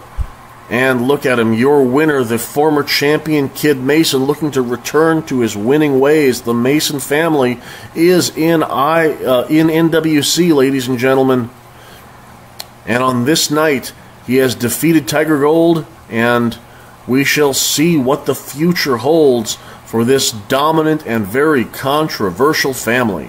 A: And look at him, your winner, the former champion Kid Mason, looking to return to his winning ways. The Mason family is in NWC, ladies and gentlemen. And on this night, he has defeated Tiger Gold, and we shall see what the future holds for this dominant and very controversial family.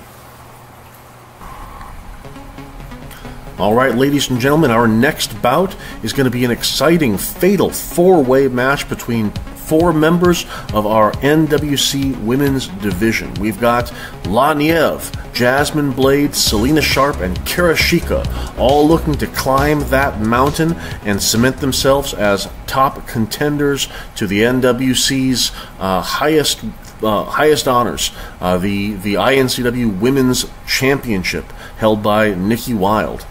A: All right, ladies and gentlemen, our next bout is going to be an exciting, fatal 4-way match between 4 members of our NWC Women's Division. We've got La Nieve, Jasmine Blade, Selena Sharp, and Karashika, all looking to climb that mountain and cement themselves as top contenders to the NWC's highest honors, the INCW Women's Championship, held by Nikki Wilde.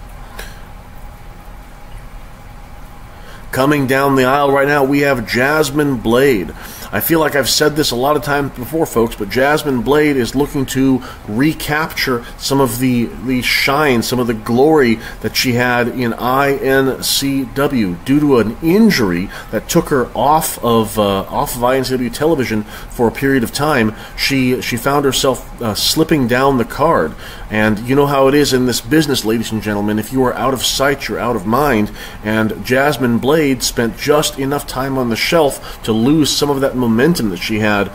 A: Coming down the aisle right now, we have Jasmine Blade. I feel like I've said this a lot of times before, folks, but Jasmine Blade is looking to recapture some of the shine, some of the glory that she had in INCW due to an injury that took her off of INCW television for a period of time. She found herself slipping down the card. And you know how it is in this business, ladies and gentlemen. If you are out of sight, you're out of mind. And Jasmine Blade spent just enough time on the shelf to lose some of that momentum that she had.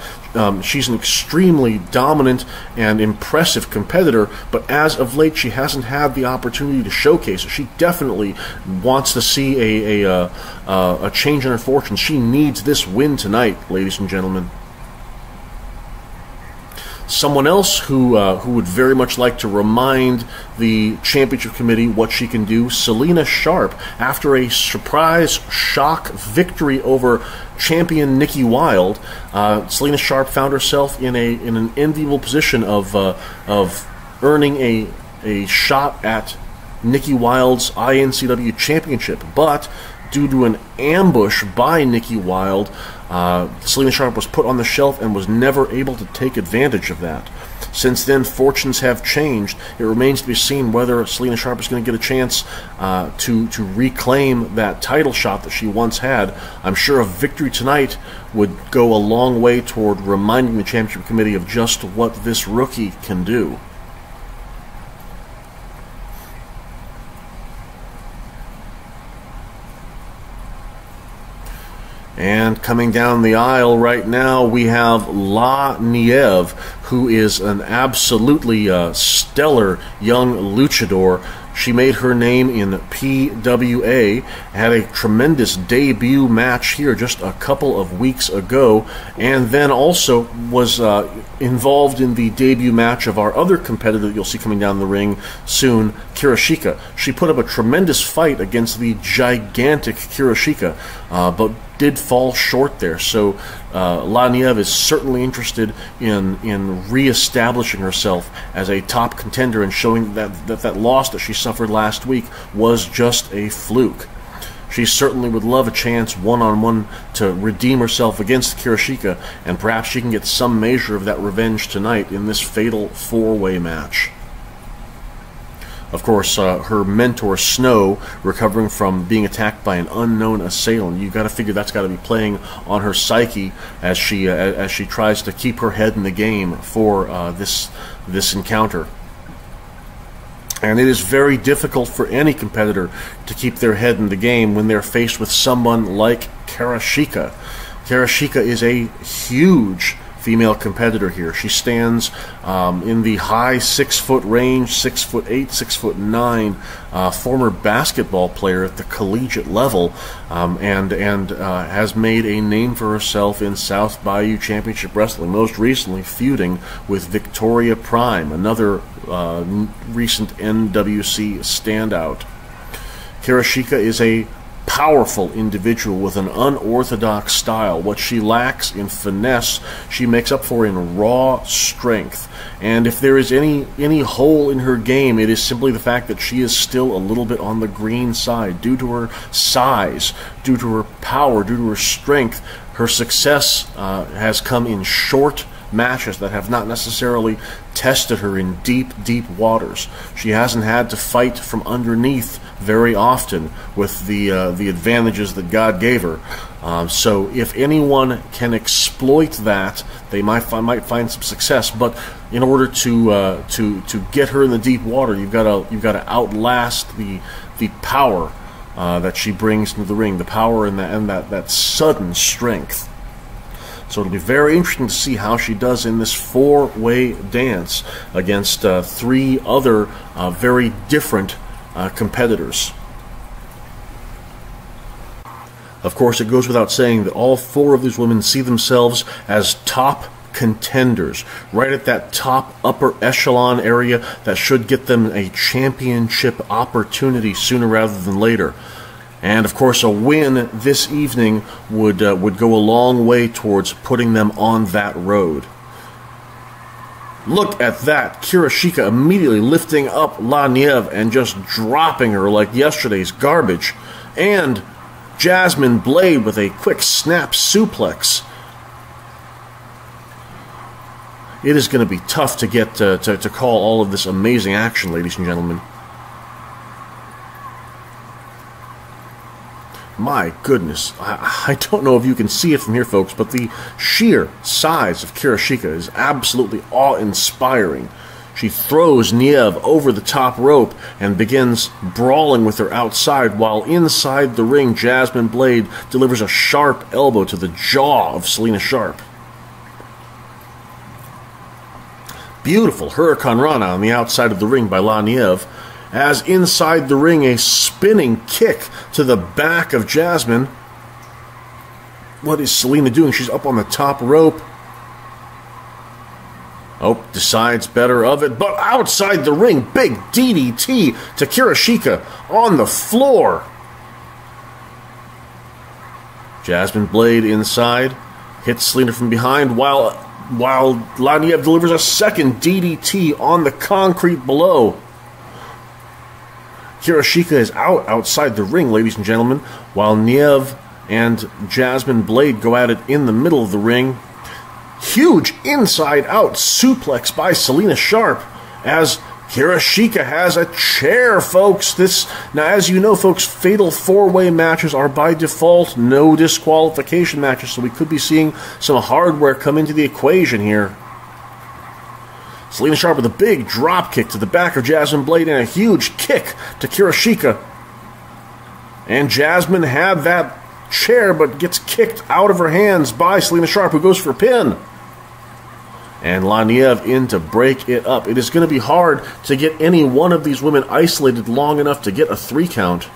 A: She's an extremely dominant and impressive competitor, but as of late, she hasn't had the opportunity to showcase it. She definitely wants to see a change in her fortunes. She needs this win tonight, ladies and gentlemen. Someone else who would very much like to remind the championship committee what she can do, Selena Sharp, after a surprise shock victory over champion Nikki Wilde, Selena Sharp found herself in an enviable position of earning a shot at Nikki Wilde's INCW championship, but due to an ambush by Nikki Wilde, Selena Sharp was put on the shelf and was never able to take advantage of that. Since then, fortunes have changed. It remains to be seen whether Selena Sharp is going to get a chance to reclaim that title shot that she once had. I'm sure a victory tonight would go a long way toward reminding the championship committee of just what this rookie can do. And coming down the aisle right now, we have La Nieve, who is an absolutely stellar young luchador. She made her name in PWA, had a tremendous debut match here just a couple of weeks ago, and then also was involved in the debut match of our other competitor that you'll see coming down the ring soon, Karashika. She put up a tremendous fight against the gigantic Karashika, but did fall short there. So La Nieve is certainly interested in reestablishing herself as a top contender and showing that loss that she suffered last week was just a fluke. She certainly would love a chance one-on-one to redeem herself against Karashika, and perhaps she can get some measure of that revenge tonight in this fatal 4-way match. Of course, her mentor, Snow, recovering from being attacked by an unknown assailant. You've got to figure that's got to be playing on her psyche as she tries to keep her head in the game for this encounter. And it is very difficult for any competitor to keep their head in the game when they're faced with someone like Karashika. Karashika is a huge female competitor here. She stands in the high 6-foot range, 6'8", 6'9", former basketball player at the collegiate level, and has made a name for herself in South Bayou Championship Wrestling, most recently feuding with Victoria Prime, another recent NWC standout. Karashika is a powerful individual with an unorthodox style. What she lacks in finesse, she makes up for in raw strength. And if there is any hole in her game, it is simply the fact that she is still a little bit on the green side due to her size, due to her power, due to her strength. Her success has come in short matches that have not necessarily tested her in deep, deep waters. She hasn't had to fight from underneath very often with the advantages that God gave her. So if anyone can exploit that, they might find some success. But in order to get her in the deep water, you've got to outlast the power that she brings into the ring, the power and that sudden strength. So it'll be very interesting to see how she does in this four-way dance against three other very different competitors. Of course, it goes without saying that all four of these women see themselves as top contenders, right at that top upper echelon area that should get them a championship opportunity sooner rather than later. And of course, a win this evening would go a long way towards putting them on that road. Look at that. Kirishika immediately lifting up La Nieve and just dropping her like yesterday's garbage. And Jasmine Blade with a quick snap suplex. It is going to be tough to get to call all of this amazing action, ladies and gentlemen. My goodness, I don't know if you can see it from here, folks, but the sheer size of Kirishika is absolutely awe-inspiring. She throws Nieve over the top rope and begins brawling with her outside, while inside the ring, Jasmine Blade delivers a sharp elbow to the jaw of Selena Sharp. Beautiful Hurricane Rana on the outside of the ring by La Nieve, as inside the ring, a spinning kick to the back of Jasmine. What is Selena doing? She's up on the top rope. Oh, decides better of it, but outside the ring, big DDT to Kirishika on the floor. Jasmine Blade inside, hits Selena from behind, while La Nieve delivers a second DDT on the concrete below. Kirishika is outside the ring, ladies and gentlemen, while Nieve and Jasmine Blade go at it in the middle of the ring. Huge inside-out suplex by Selena Sharp as Kirishika has a chair, folks. Now, as you know, folks, fatal four-way matches are by default no disqualification matches, so we could be seeing some hardware come into the equation here. Selena Sharp with a big drop kick to the back of Jasmine Blade and a huge kick to Kirishika. And Jasmine had that chair but gets kicked out of her hands by Selena Sharp, who goes for a pin. And La Nieve in to break it up. It is going to be hard to get any one of these women isolated long enough to get a 3 count.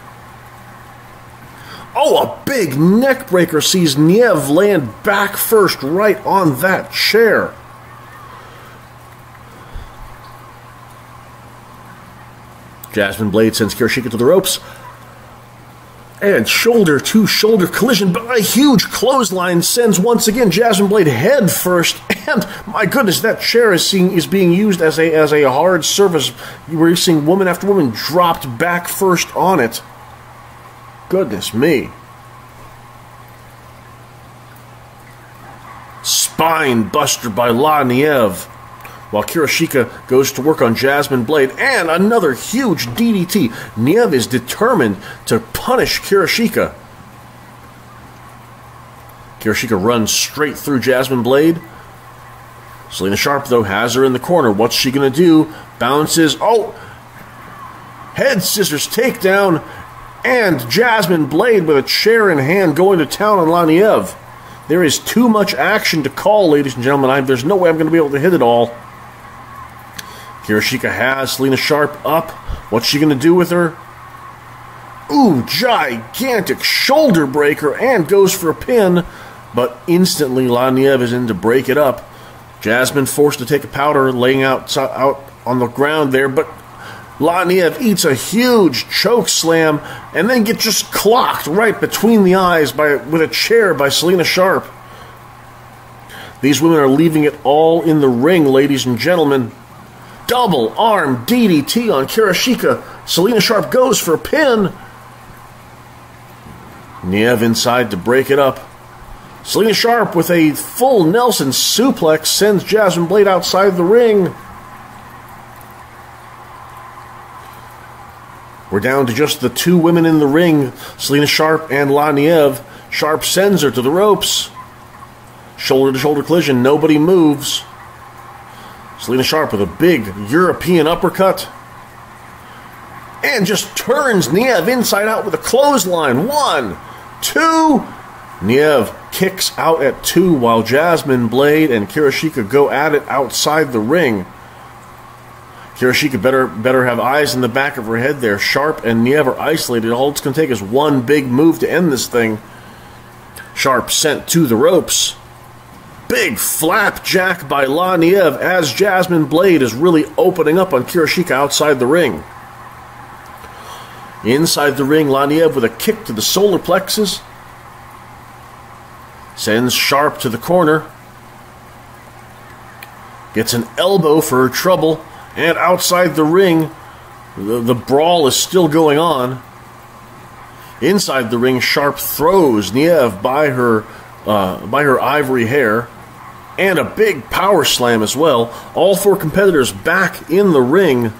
A: Oh, a big neck breaker sees Nieve land back first right on that chair. Jasmine Blade sends Kirishika to the ropes. And shoulder-to-shoulder collision, but a huge clothesline sends once again Jasmine Blade head first. And my goodness, that chair is being used as a hard surface. We're seeing woman after woman dropped back first on it. Goodness me. Spine buster by La Nieve, while Kirishika goes to work on Jasmine Blade, and another huge DDT. Nieve is determined to punish Kirishika. Kirishika runs straight through Jasmine Blade. Selena Sharp, though, has her in the corner. What's she going to do? Bounces. Oh! Head scissors takedown, and Jasmine Blade with a chair in hand going to town on La Nieve. There is too much action to call, ladies and gentlemen. There's no way I'm going to be able to hit it all. Kirishika has Selena Sharp up. What's she going to do with her? Ooh, gigantic shoulder breaker, and goes for a pin. But instantly La Nieve is in to break it up. Jasmine forced to take a powder, laying out on the ground there. But Laniev eats a huge choke slam and then gets just clocked right between the eyes with a chair by Selena Sharp. These women are leaving it all in the ring, ladies and gentlemen. Double arm DDT on Kirishika. Selena Sharp goes for a pin. Niev inside to break it up. Selena Sharp with a full Nelson suplex sends Jasmine Blade outside the ring. We're down to just the two women in the ring, Selena Sharp and Laniev. Sharp sends her to the ropes. Shoulder-to-shoulder collision, nobody moves. Selena Sharp with a big European uppercut. And just turns Niev inside out with a clothesline. 1, 2. Niev kicks out at 2 while Jasmine Blade and Kirishika go at it outside the ring. Kirishika better have eyes in the back of her head there. Sharp and Niev are isolated. All it's going to take is one big move to end this thing. Sharp sent to the ropes. Big flapjack by Laniev as Jasmine Blade is really opening up on Kirishika outside the ring. Inside the ring, Laniev with a kick to the solar plexus. Sends Sharp to the corner. Gets an elbow for her trouble. And outside the ring, the brawl is still going on. Inside the ring, Sharp throws Niev by her ivory hair. And a big power slam as well. All four competitors back in the ring.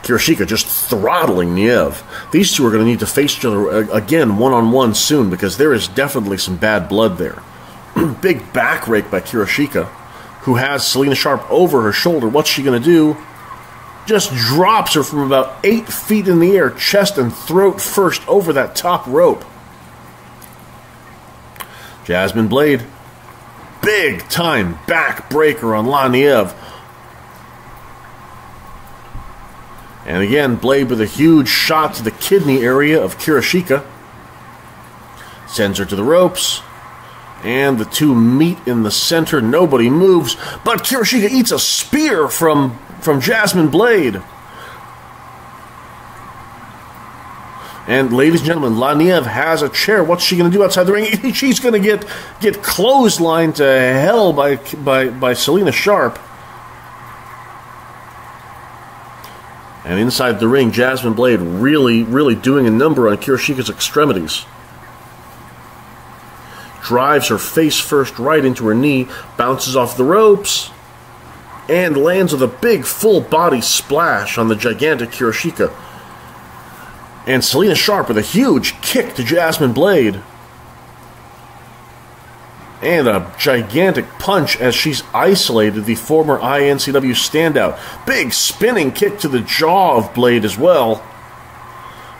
A: Kirishika just throttling Niev. These two are going to need to face each other again one-on-one soon because there is definitely some bad blood there. Big back rake by Kirishika, who has Selena Sharp over her shoulder. What's she going to do? Just drops her from about 8 feet in the air, chest and throat first over that top rope. Jasmine Blade, big time backbreaker on Laniev. And again, Blade with a huge shot to the kidney area of Kirishika. Sends her to the ropes. And the two meet in the center. Nobody moves. But Kirishika eats a spear from Jasmine Blade. And ladies and gentlemen, Laniev has a chair. What's she going to do outside the ring? She's going to get clotheslined to hell by Selena Sharp. And inside the ring, Jasmine Blade really, really doing a number on Kirishika's extremities. Drives her face first right into her knee, bounces off the ropes, and lands with a big full body splash on the gigantic Kirishika. And Selena Sharp with a huge kick to Jasmine Blade. And a gigantic punch as she's isolated the former INCW standout. Big spinning kick to the jaw of Blade as well.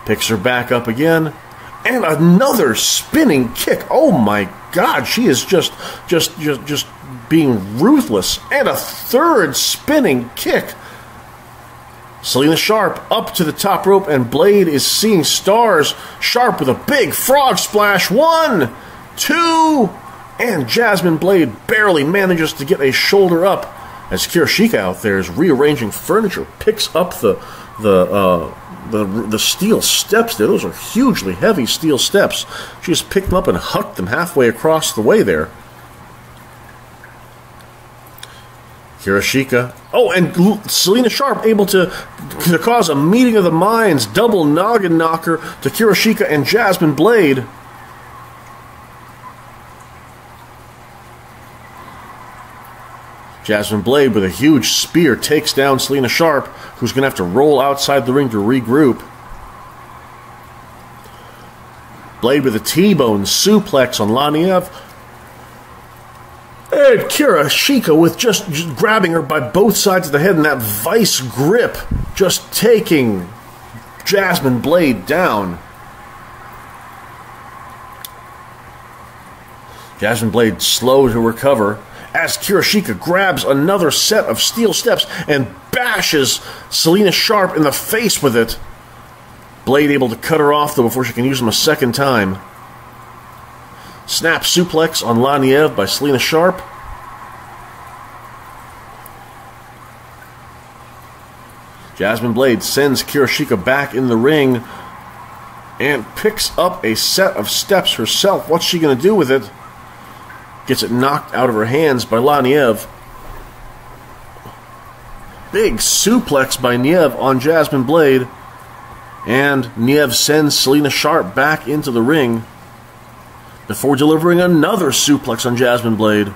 A: Picks her back up again. And another spinning kick. Oh my God, she is just being ruthless. And a third spinning kick. Selena Sharp up to the top rope, and Blade is seeing stars. Sharp with a big frog splash. 1, 2, and Jasmine Blade barely manages to get a shoulder up as Kirishika out there is rearranging furniture. Picks up the steel steps there. Those are hugely heavy steel steps. She just picked them up and hucked them halfway across the way there. Kirishika. Oh, and Selena Sharp able to cause a meeting of the minds. Double noggin knocker to Kirishika and Jasmine Blade. Jasmine Blade with a huge spear takes down Selena Sharp, who's going to have to roll outside the ring to regroup. Blade with a T-bone suplex on Laniev. And Kirishika with just grabbing her by both sides of the head in that vice grip, just taking Jasmine Blade down. Jasmine Blade slow to recover as Kirishika grabs another set of steel steps and bashes Selena Sharp in the face with it. Blade able to cut her off, though, before she can use them a second time. Snap suplex on Laniev by Selena Sharp. Jasmine Blade sends Kirishika back in the ring and picks up a set of steps herself. What's she going to do with it? Gets it knocked out of her hands by Niev. Big suplex by Niev on Jasmine Blade. And Niev sends Selena Sharp back into the ring before delivering another suplex on Jasmine Blade.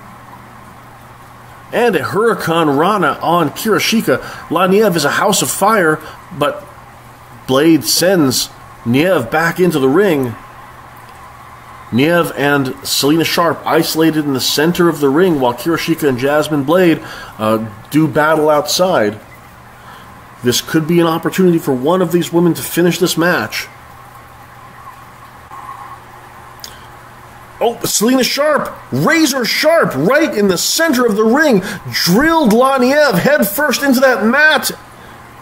A: And a Hurricane Rana on Kirishika. Niev is a house of fire, but Blade sends Niev back into the ring. Niev and Selena Sharp isolated in the center of the ring while Kirishika and Jasmine Blade do battle outside. This could be an opportunity for one of these women to finish this match. Oh, Selena Sharp, razor sharp, right in the center of the ring, drilled Niev head first into that mat.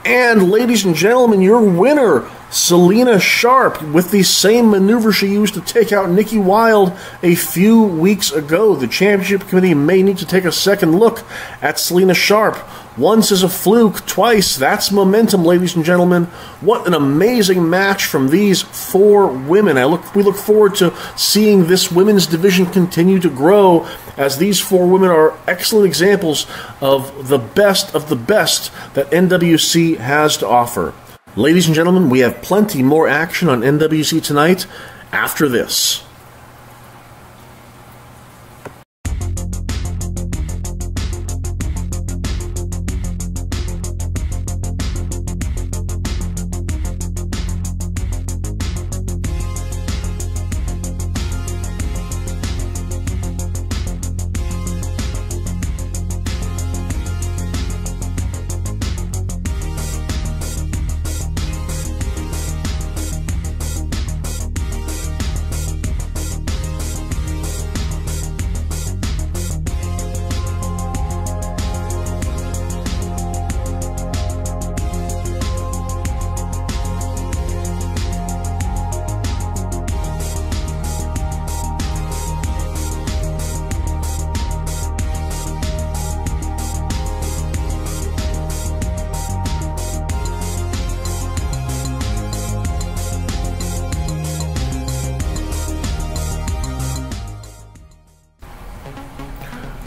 A: And ladies and gentlemen, your winner, Selena Sharp, with the same maneuver she used to take out Nikki Wilde a few weeks ago. The championship committee may need to take a second look at Selena Sharp. Once is a fluke, twice, that's momentum, ladies and gentlemen. What an amazing match from these four women. We look forward to seeing this women's division continue to grow, as these four women are excellent examples of the best that NWC has to offer. Ladies and gentlemen, we have plenty more action on NWC Tonight after this.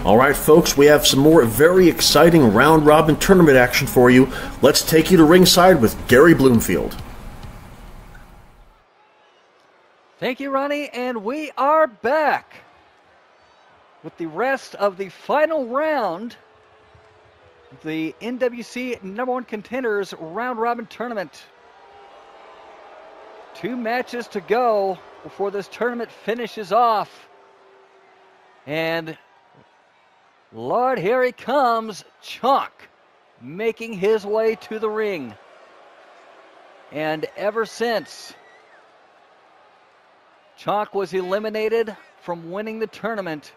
A: All right, folks, we have some more very exciting round-robin tournament action for you. Let's take you to ringside with Gary Bloomfield.
B: Thank you, Ronnie, and we are back with the rest of the final round of the NWC number one contenders round-robin tournament. 2 matches to go before this tournament finishes off. And Lord, here he comes, Chonk, making his way to the ring. And ever since Chonk was eliminated from winning the tournament,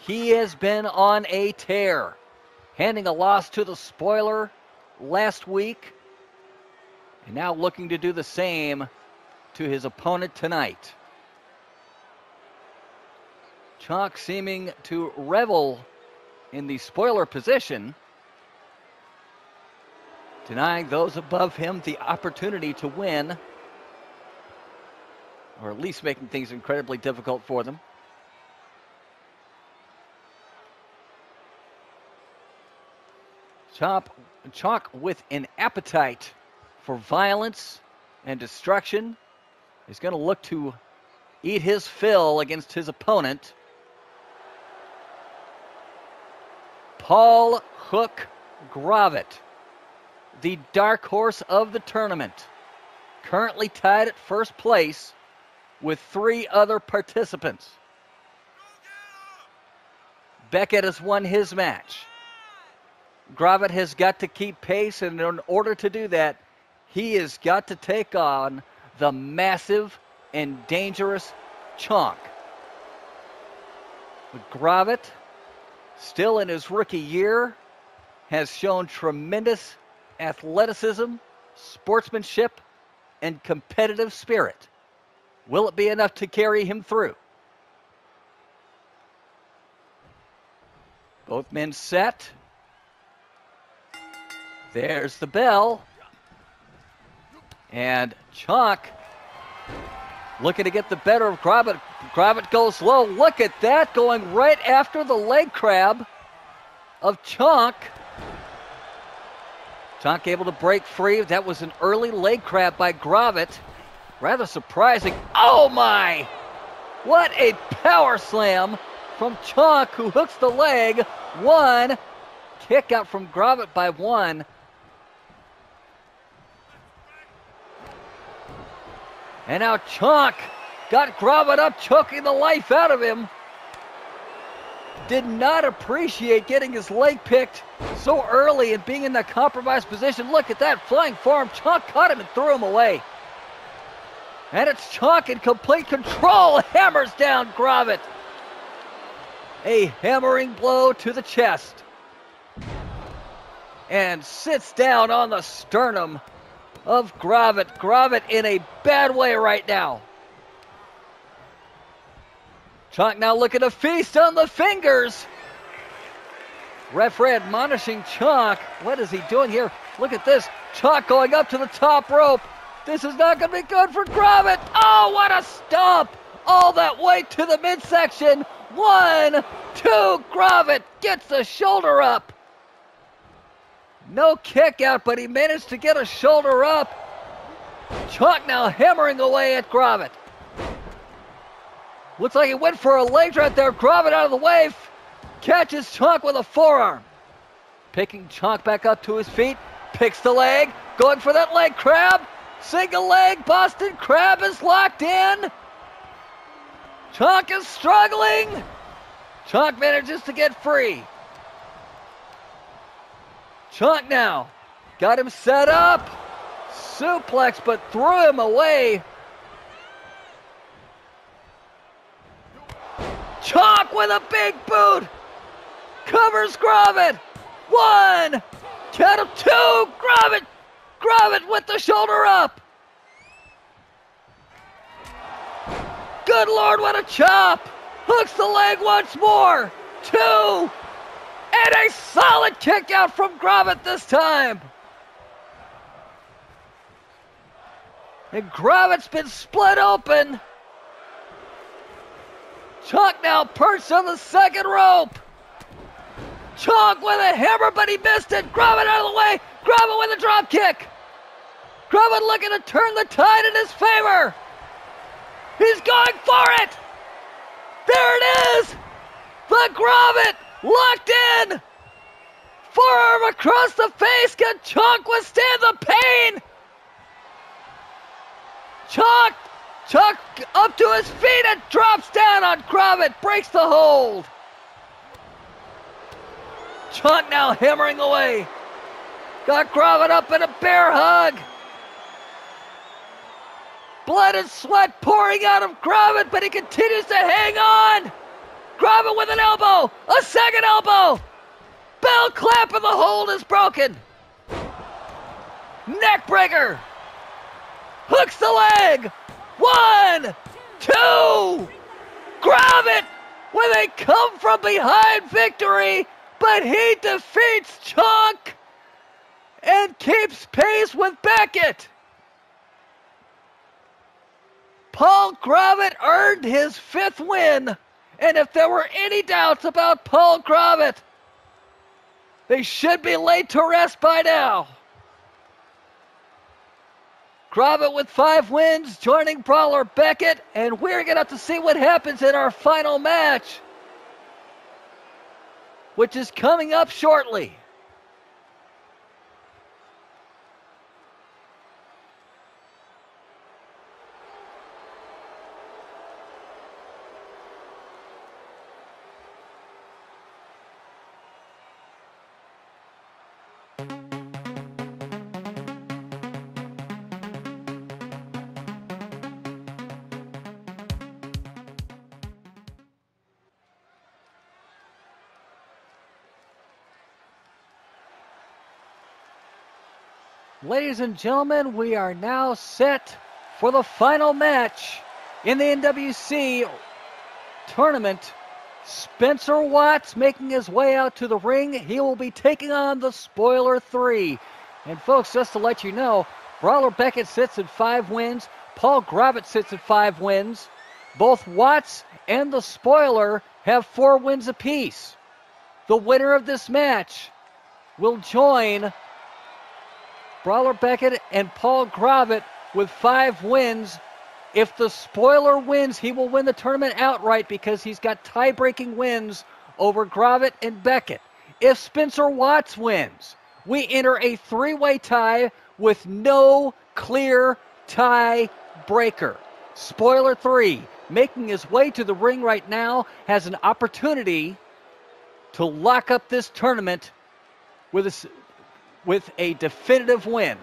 B: he has been on a tear, handing a loss to the Spoiler last week, and now looking to do the same to his opponent tonight. Chonk seeming to revel in the Spoiler position, denying those above him the opportunity to win, or at least making things incredibly difficult for them. Chonk with an appetite for violence and destruction is going to look to eat his fill against his opponent, Paul Hook Gravett, the dark horse of the tournament, currently tied at first place with 3 other participants. Beckett has won his match. Gravett has got to keep pace, and in order to do that, he has got to take on the massive and dangerous Chonk. But Gravett, still in his rookie year, has shown tremendous athleticism, sportsmanship, and competitive spirit. Will it be enough to carry him through? Both men set. There's the bell. And Chalk looking to get the better of Gravett. Gravett goes low. Look at that, going right after the leg crab of Chalk. Chalk able to break free. That was an early leg crab by Gravett. Rather surprising. Oh my! What a power slam from Chalk, who hooks the leg. One. Kick out from Gravett by one. And now Chalk got Gravett up, choking the life out of him. Did not appreciate getting his leg picked so early and being in that compromised position. Look at that flying forearm. Chalk caught him and threw him away. And it's Chalk in complete control. Hammers down Gravett. A hammering blow to the chest. And sits down on the sternum of Gravett. Gravett in a bad way right now. Chalk now looking to feast on the fingers. Referee admonishing Chalk. What is he doing here? Look at this. Chalk going up to the top rope. This is not going to be good for Gravett. Oh, what a stomp. All that way to the midsection. 1, 2. Gravett gets the shoulder up. No kick out, but he managed to get a shoulder up. Chalk now hammering away at Gravett. Looks like he went for a leg drop there. Gravett out of the way. Catches Chalk with a forearm. Picking Chalk back up to his feet. Picks the leg. Going for that leg crab. Single leg. Boston Crab is locked in. Chalk is struggling. Chalk manages to get free. Chalk now got him set up. Suplex, but threw him away. Chalk with a big boot. Covers Gravett. 1. Count of 2. Gravett. Gravett with the shoulder up. Good Lord, what a chop. Hooks the leg once more. 2. And a solid kick out from Gravett this time. And Gravett's been split open. Chalk now perched on the second rope. Chalk with a hammer, but he missed it. Gravett out of the way. Gravett with a drop kick. Gravett looking to turn the tide in his favor. He's going for it. There it is. The Gravett locked in. Forearm across the face. Can Chalk withstand the pain? Chalk up to his feet and drops down on Gravett. Breaks the hold. Chalk now hammering away. Got Gravett up in a bear hug. Blood and sweat pouring out of Gravett, but he continues to hang on. Gravett with an elbow. A second elbow. Bell clap and the hold is broken. Neck breaker. Hooks the leg. 1, 2. Gravett with a come from behind victory, but he defeats Chalk and keeps pace with Beckett. Paul Gravett earned his 5th win, and if there were any doubts about Paul Gravett, they should be laid to rest by now. Gravett with 5 wins, joining brawler Beckett, and we're going to have to see what happens in our final match, which is coming up shortly. Ladies and gentlemen, we are now set for the final match in the NWC tournament. Spencer Watts making his way out to the ring. He will be taking on the Spoiler 3. And folks, just to let you know, Brawler Beckett sits at 5 wins. Paul Gravett sits at 5 wins. Both Watts and the Spoiler have 4 wins apiece. The winner of this match will join Brawler Beckett and Paul Gravett with 5 wins. If the Spoiler wins, he will win the tournament outright because he's got tie-breaking wins over Gravett and Beckett. If Spencer Watts wins, we enter a 3-way tie with no clear tie breaker. Spoiler 3, making his way to the ring right now, has an opportunity to lock up this tournament with a definitive win.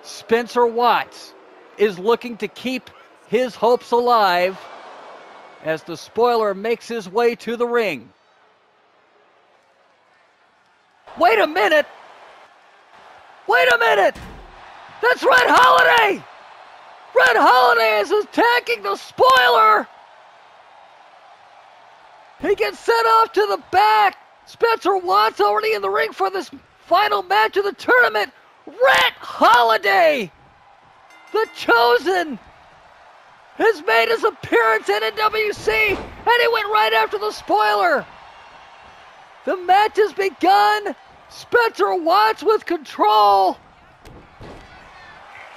B: Spencer Watts is looking to keep his hopes alive as the Spoiler makes his way to the ring. Wait a minute! Wait a minute! That's Red Holiday! Red Holiday is attacking the Spoiler! He gets sent off to the back. Spencer Watts already in the ring for this final match of the tournament. Red Holiday, the Chosen, has made his appearance in NWC, and he went right after the Spoiler. The match has begun. Spencer Watts with control,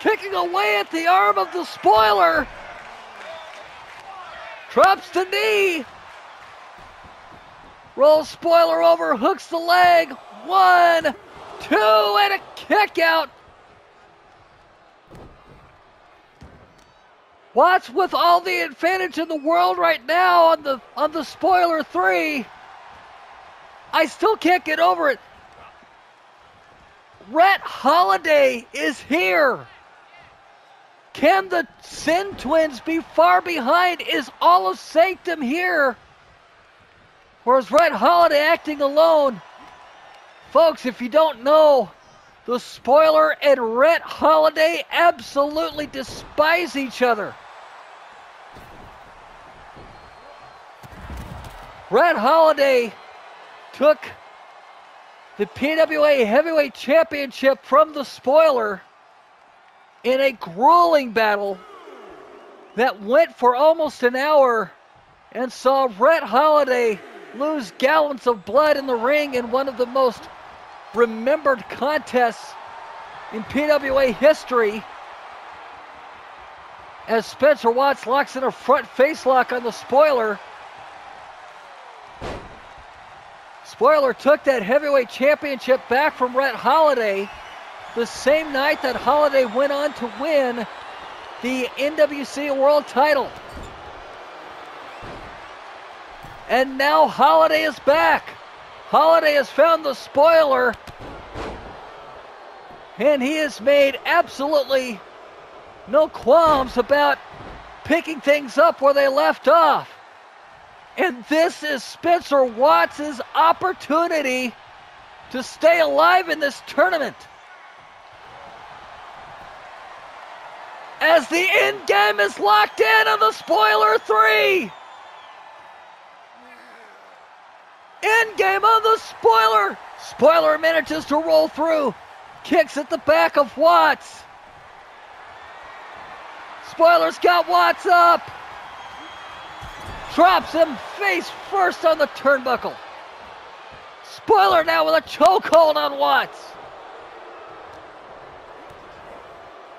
B: kicking away at the arm of the Spoiler. Drops the knee. Rolls Spoiler over, hooks the leg. 1, 2, and a kick out. Watts with all the advantage in the world right now on the Spoiler 3. I still can't get over it. Red Holiday is here. Can the Sin Twins be far behind? Is all of Sanctum here? Or is Red Holiday acting alone? Folks, if you don't know, the Spoiler and Red Holiday absolutely despise each other. Red Holiday took the PWA Heavyweight Championship from the Spoiler in a grueling battle that went for almost an hour and saw Red Holiday lose gallons of blood in the ring in one of the most remembered contests in PWA history, as Spencer Watts locks in a front face lock on the Spoiler. Spoiler took that heavyweight championship back from Red Holiday the same night that Holiday went on to win the NWC World title. And now Holiday is back. Holiday has found the Spoiler, and he has made absolutely no qualms about picking things up where they left off. And this is Spencer Watts' opportunity to stay alive in this tournament. As the end game is locked in on the Spoiler 3. End game on the Spoiler. Spoiler manages to roll through. Kicks at the back of Watts. Spoiler's got Watts up. Drops him face first on the turnbuckle. Spoiler now with a chokehold on Watts.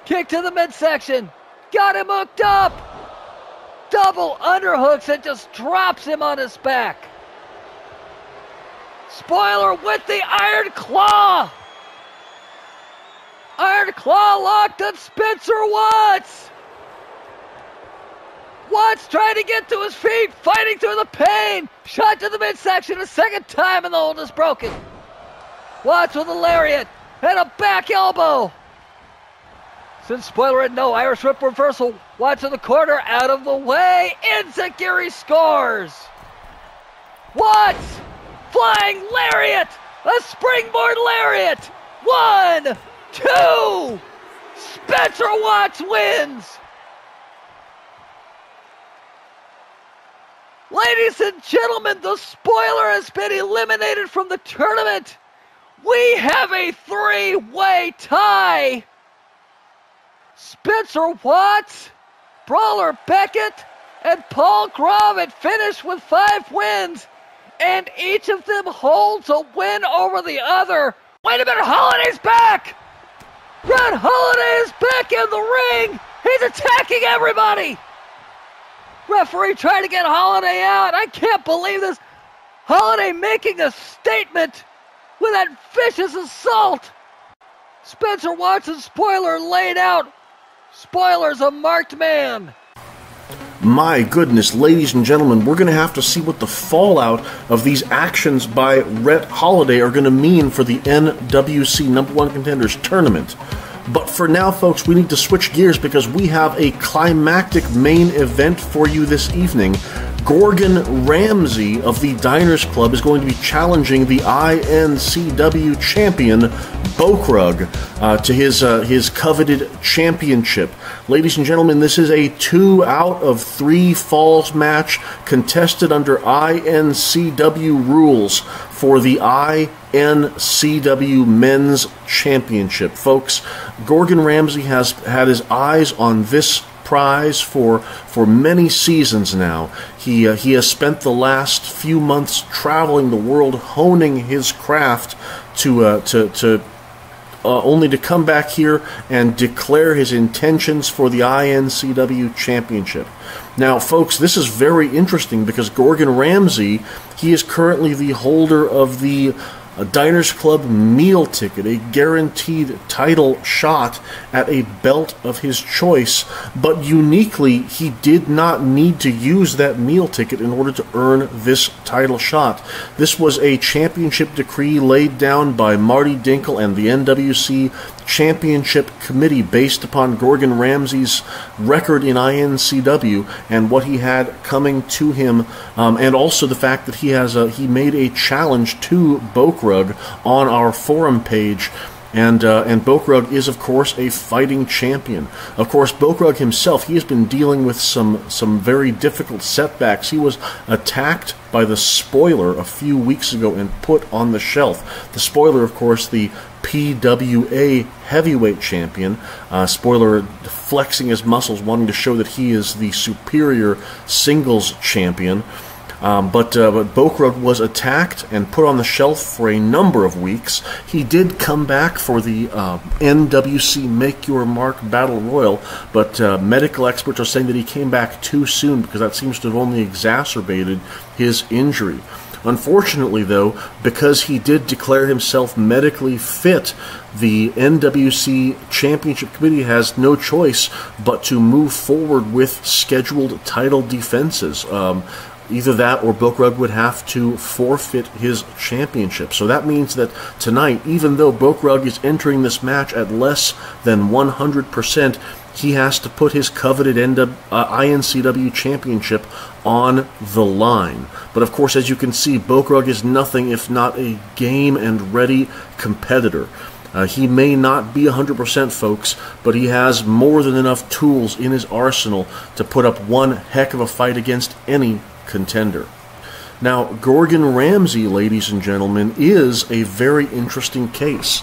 B: Kick to the midsection. Got him hooked up. Double underhooks and just drops him on his back. Spoiler with the Iron Claw. Iron Claw locked on Spencer Watts. Watts trying to get to his feet, fighting through the pain. Shot to the midsection a second time and the hold is broken. Watts with a lariat and a back elbow. Since Spoiler had no Irish Whip reversal, Watts in the corner, out of the way. Enziguri scores. Watts, flying lariat, a springboard lariat. 1, 2, Spencer Watts wins. Ladies and gentlemen, the Spoiler has been eliminated from the tournament. We have a 3-way tie Spencer Watts, Brawler Beckett, and Paul Gromit finished with 5 wins, and each of them holds a win over the other. Wait a minute, Holiday's back! Red Holiday is back in the ring! He's attacking everybody! Referee trying to get Holiday out. I can't believe this. Holiday making a statement with that vicious assault. Spencer Watson's spoiler laid out. Spoiler's a marked man.
A: My goodness, ladies and gentlemen, we're going to have to see what the fallout of these actions by Rhett Holiday are going to mean for the NWC Number 1 Contenders Tournament. But for now, folks, we need to switch gears because we have a climactic main event for you this evening. Gorgon Ramsey of the Diners Club is going to be challenging the INCW champion, Bokrug, to his coveted championship. Ladies and gentlemen, this is a 2 out of 3 falls match contested under INCW rules for the INCW Men's Championship. Folks, Gorgon Ramsey has had his eyes on this prize for many seasons now. He has spent the last few months traveling the world, honing his craft to only to come back here and declare his intentions for the INCW Championship. Now, folks, this is very interesting because Gorgon Ramsey, he is currently the holder of the Diners Club meal ticket, a guaranteed title shot at a belt of his choice, but uniquely, he did not need to use that meal ticket in order to earn this title shot. This was a championship decree laid down by Marty Dinkle and the NWC Championship Committee based upon Gorgon Ramsey's record in INCW and what he had coming to him, and also the fact that he made a challenge to Bokrug on our forum page. And Bokrug is, of course, a fighting champion. Of course, Bokrug himself, he has been dealing with some very difficult setbacks. He was attacked by the Spoiler a few weeks ago and put on the shelf. The Spoiler, of course, the PWA heavyweight champion. Spoiler flexing his muscles, wanting to show that he is the superior singles champion. But Bokrug was attacked and put on the shelf for a number of weeks. He did come back for the NWC Make Your Mark Battle Royal, but medical experts are saying that he came back too soon because that seems to have only exacerbated his injury. Unfortunately, though, because he did declare himself medically fit, the NWC Championship Committee has no choice but to move forward with scheduled title defenses. Either that or Bokrug would have to forfeit his championship. So that means that tonight, even though Bokrug is entering this match at less than 100%, he has to put his coveted INCW championship on the line. But of course, as you can see, Bokrug is nothing if not a game and ready competitor. He may not be 100%, folks, but he has more than enough tools in his arsenal to put up one heck of a fight against any contender. Now, Gorgon Ramsey, ladies and gentlemen, is a very interesting case.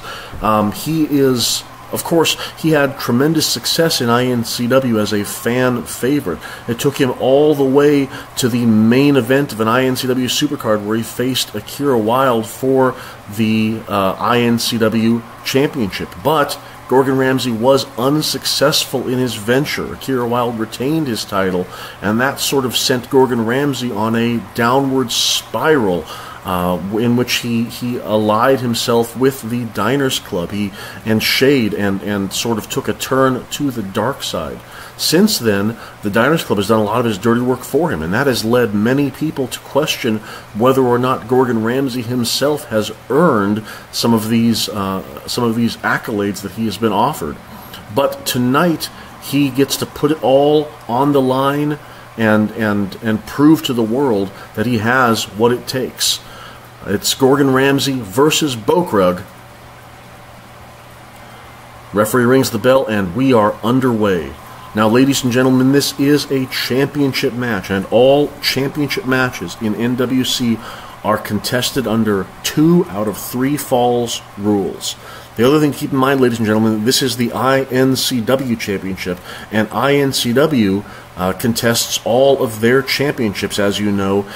A: He is, of course, he had tremendous success in INCW as a fan favorite. It took him all the way to the main event of an INCW Supercard where he faced Akira Wilde for the INCW Championship. But Gorgon Ramsey was unsuccessful in his venture. Akira Wilde retained his title, and that sort of sent Gorgon Ramsey on a downward spiral in which he allied himself with the Diners Club and Shade and sort of took a turn to the dark side. Since then, the Diners Club has done a lot of his dirty work for him, and that has led many people to question whether or not Gorgon Ramsey himself has earned some of these accolades that he has been offered. But tonight, he gets to put it all on the line and prove to the world that he has what it takes. It's Gorgon Ramsey versus Bokrug. Referee rings the bell, and we are underway. Now, ladies and gentlemen, this is a championship match, and all championship matches in NWC are contested under 2 out of 3 falls rules. The other thing to keep in mind, ladies and gentlemen, this is the INCW Championship, and INCW contests all of their championships, as you know,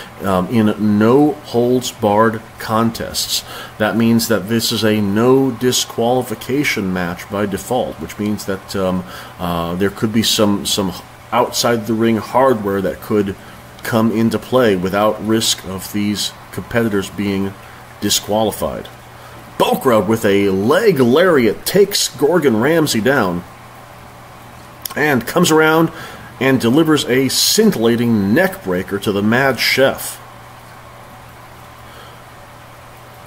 A: in no-holds-barred contests. That means that this is a no disqualification match by default, which means that there could be some outside-the-ring hardware that could come into play without risk of these competitors being disqualified. Bokrug with a leg lariat takes Gordon Ramsay down and comes around and delivers a scintillating neck breaker to the Mad Chef.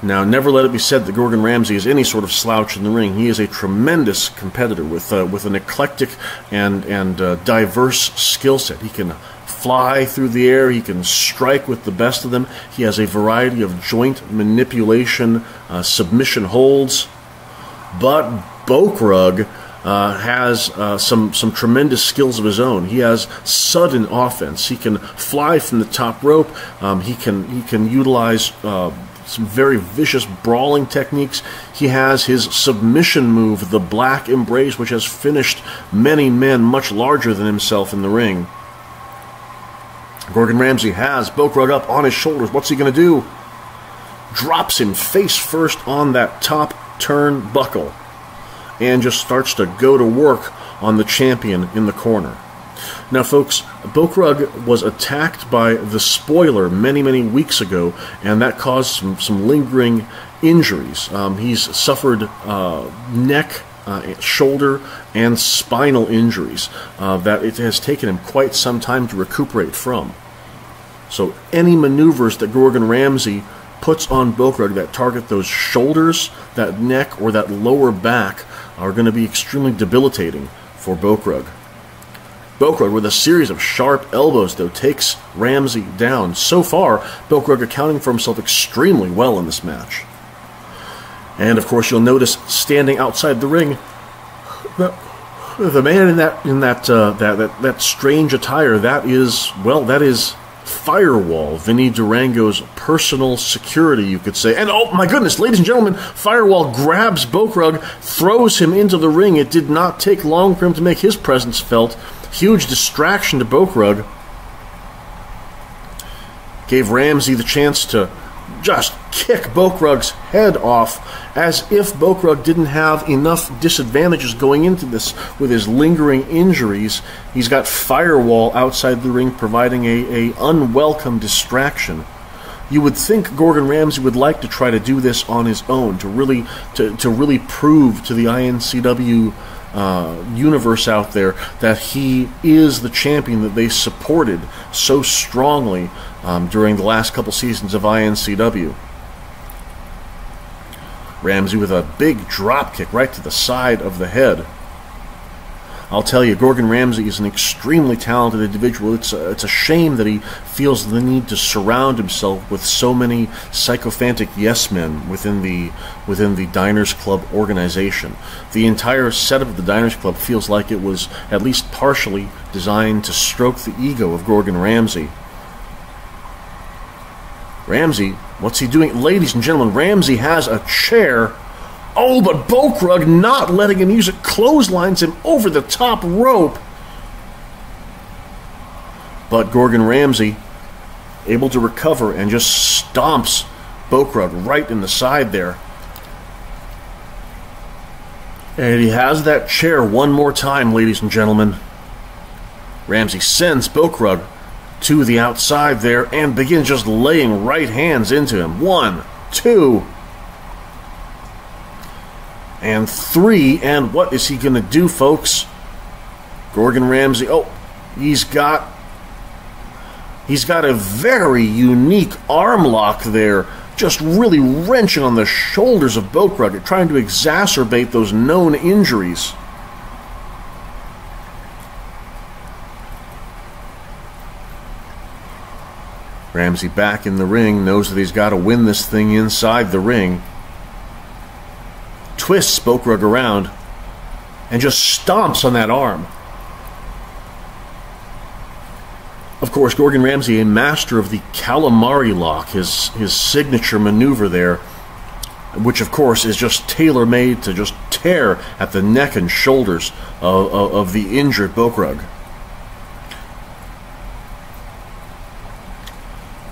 A: Now, never let it be said that Gordon Ramsay is any sort of slouch in the ring. He is a tremendous competitor with an eclectic and diverse skill set. He can fly through the air. He can strike with the best of them. He has a variety of joint manipulation, submission holds. But Bokrug has some tremendous skills of his own. He has sudden offense. He can fly from the top rope. He can utilize some very vicious brawling techniques. He has his submission move, the Black Embrace, which has finished many men much larger than himself in the ring. Gordon Ramsay has Bokrug up on his shoulders. What's he going to do? Drops him face first on that top turnbuckle and just starts to go to work on the champion in the corner. Now, folks, Bokrug was attacked by the Spoiler many, many weeks ago, and that caused some lingering injuries. He's suffered neck, shoulder, and spinal injuries that it has taken him quite some time to recuperate from. So any maneuvers that Gordon Ramsay puts on Bokrug that target those shoulders, that neck, or that lower back are going to be extremely debilitating for Bokrug. Bokrug, with a series of sharp elbows, though, takes Ramsay down. So far, Bokrug accounting for himself extremely well in this match. And, of course, you'll notice standing outside the ring, the man in that strange attire, that is Firewall, Vinny Durango's personal security, you could say. And, oh my goodness, ladies and gentlemen, Firewall grabs Bokrug, throws him into the ring. It did not take long for him to make his presence felt. Huge distraction to Bokrug. Gave Ramsay the chance to just kick Bokrug's head off, as if Bokrug didn't have enough disadvantages going into this with his lingering injuries. He's got Firewall outside the ring providing a unwelcome distraction. You would think Gordon Ramsay would like to try to do this on his own, to really prove to the INCW universe out there that he is the champion that they supported so strongly during the last couple seasons of INCW. Ramsay with a big drop kick right to the side of the head. I'll tell you, Gordon Ramsay is an extremely talented individual. It's a shame that he feels the need to surround himself with so many sycophantic yes men within the Diners Club organization. The entire setup of the Diners Club feels like it was at least partially designed to stroke the ego of Gordon Ramsay. Ramsay, what's he doing? Ladies and gentlemen, Ramsay has a chair. Oh, but Bokrug, not letting him use it, clotheslines him over the top rope. But Gordon Ramsay, able to recover and just stomps Bokrug right in the side there. And he has that chair one more time, ladies and gentlemen. Ramsay sends Bokrug to the outside there and begins just laying right hands into him. 1, 2, and 3, and what is he going to do, folks? Gordon Ramsay, he's got a very unique arm lock there, just really wrenching on the shoulders of Bokrug, trying to exacerbate those known injuries. Ramsay back in the ring, knows that he's got to win this thing inside the ring. Twists Bokrug around and just stomps on that arm. Of course, Gordon Ramsay, a master of the calamari lock, his signature maneuver there. which of course is just tailor-made to just tear at the neck and shoulders of the injured Bokrug.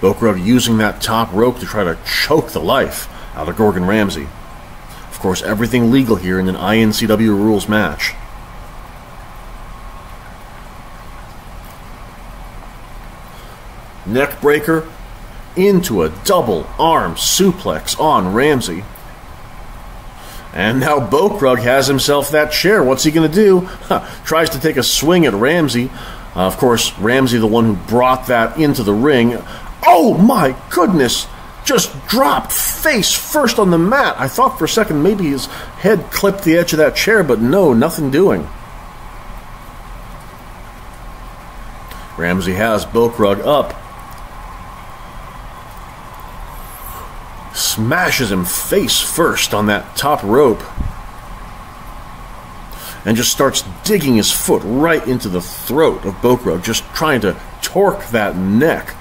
A: Bokrug using that top rope to try to choke the life out of Gordon Ramsay. Of course, everything legal here in an INCW rules match. Neck breaker into a double arm suplex on Ramsay. And now Bokrug has himself that chair. What's he going to do? Tries to take a swing at Ramsay. Of course, Ramsay, the one who brought that into the ring. Oh my goodness! Just dropped face first on the mat. I thought for a second maybe his head clipped the edge of that chair, but no, nothing doing. Ramsay has Bokrug up. Smashes him face first on that top rope. And just starts digging his foot right into the throat of Bokrug, just trying to torque that neck.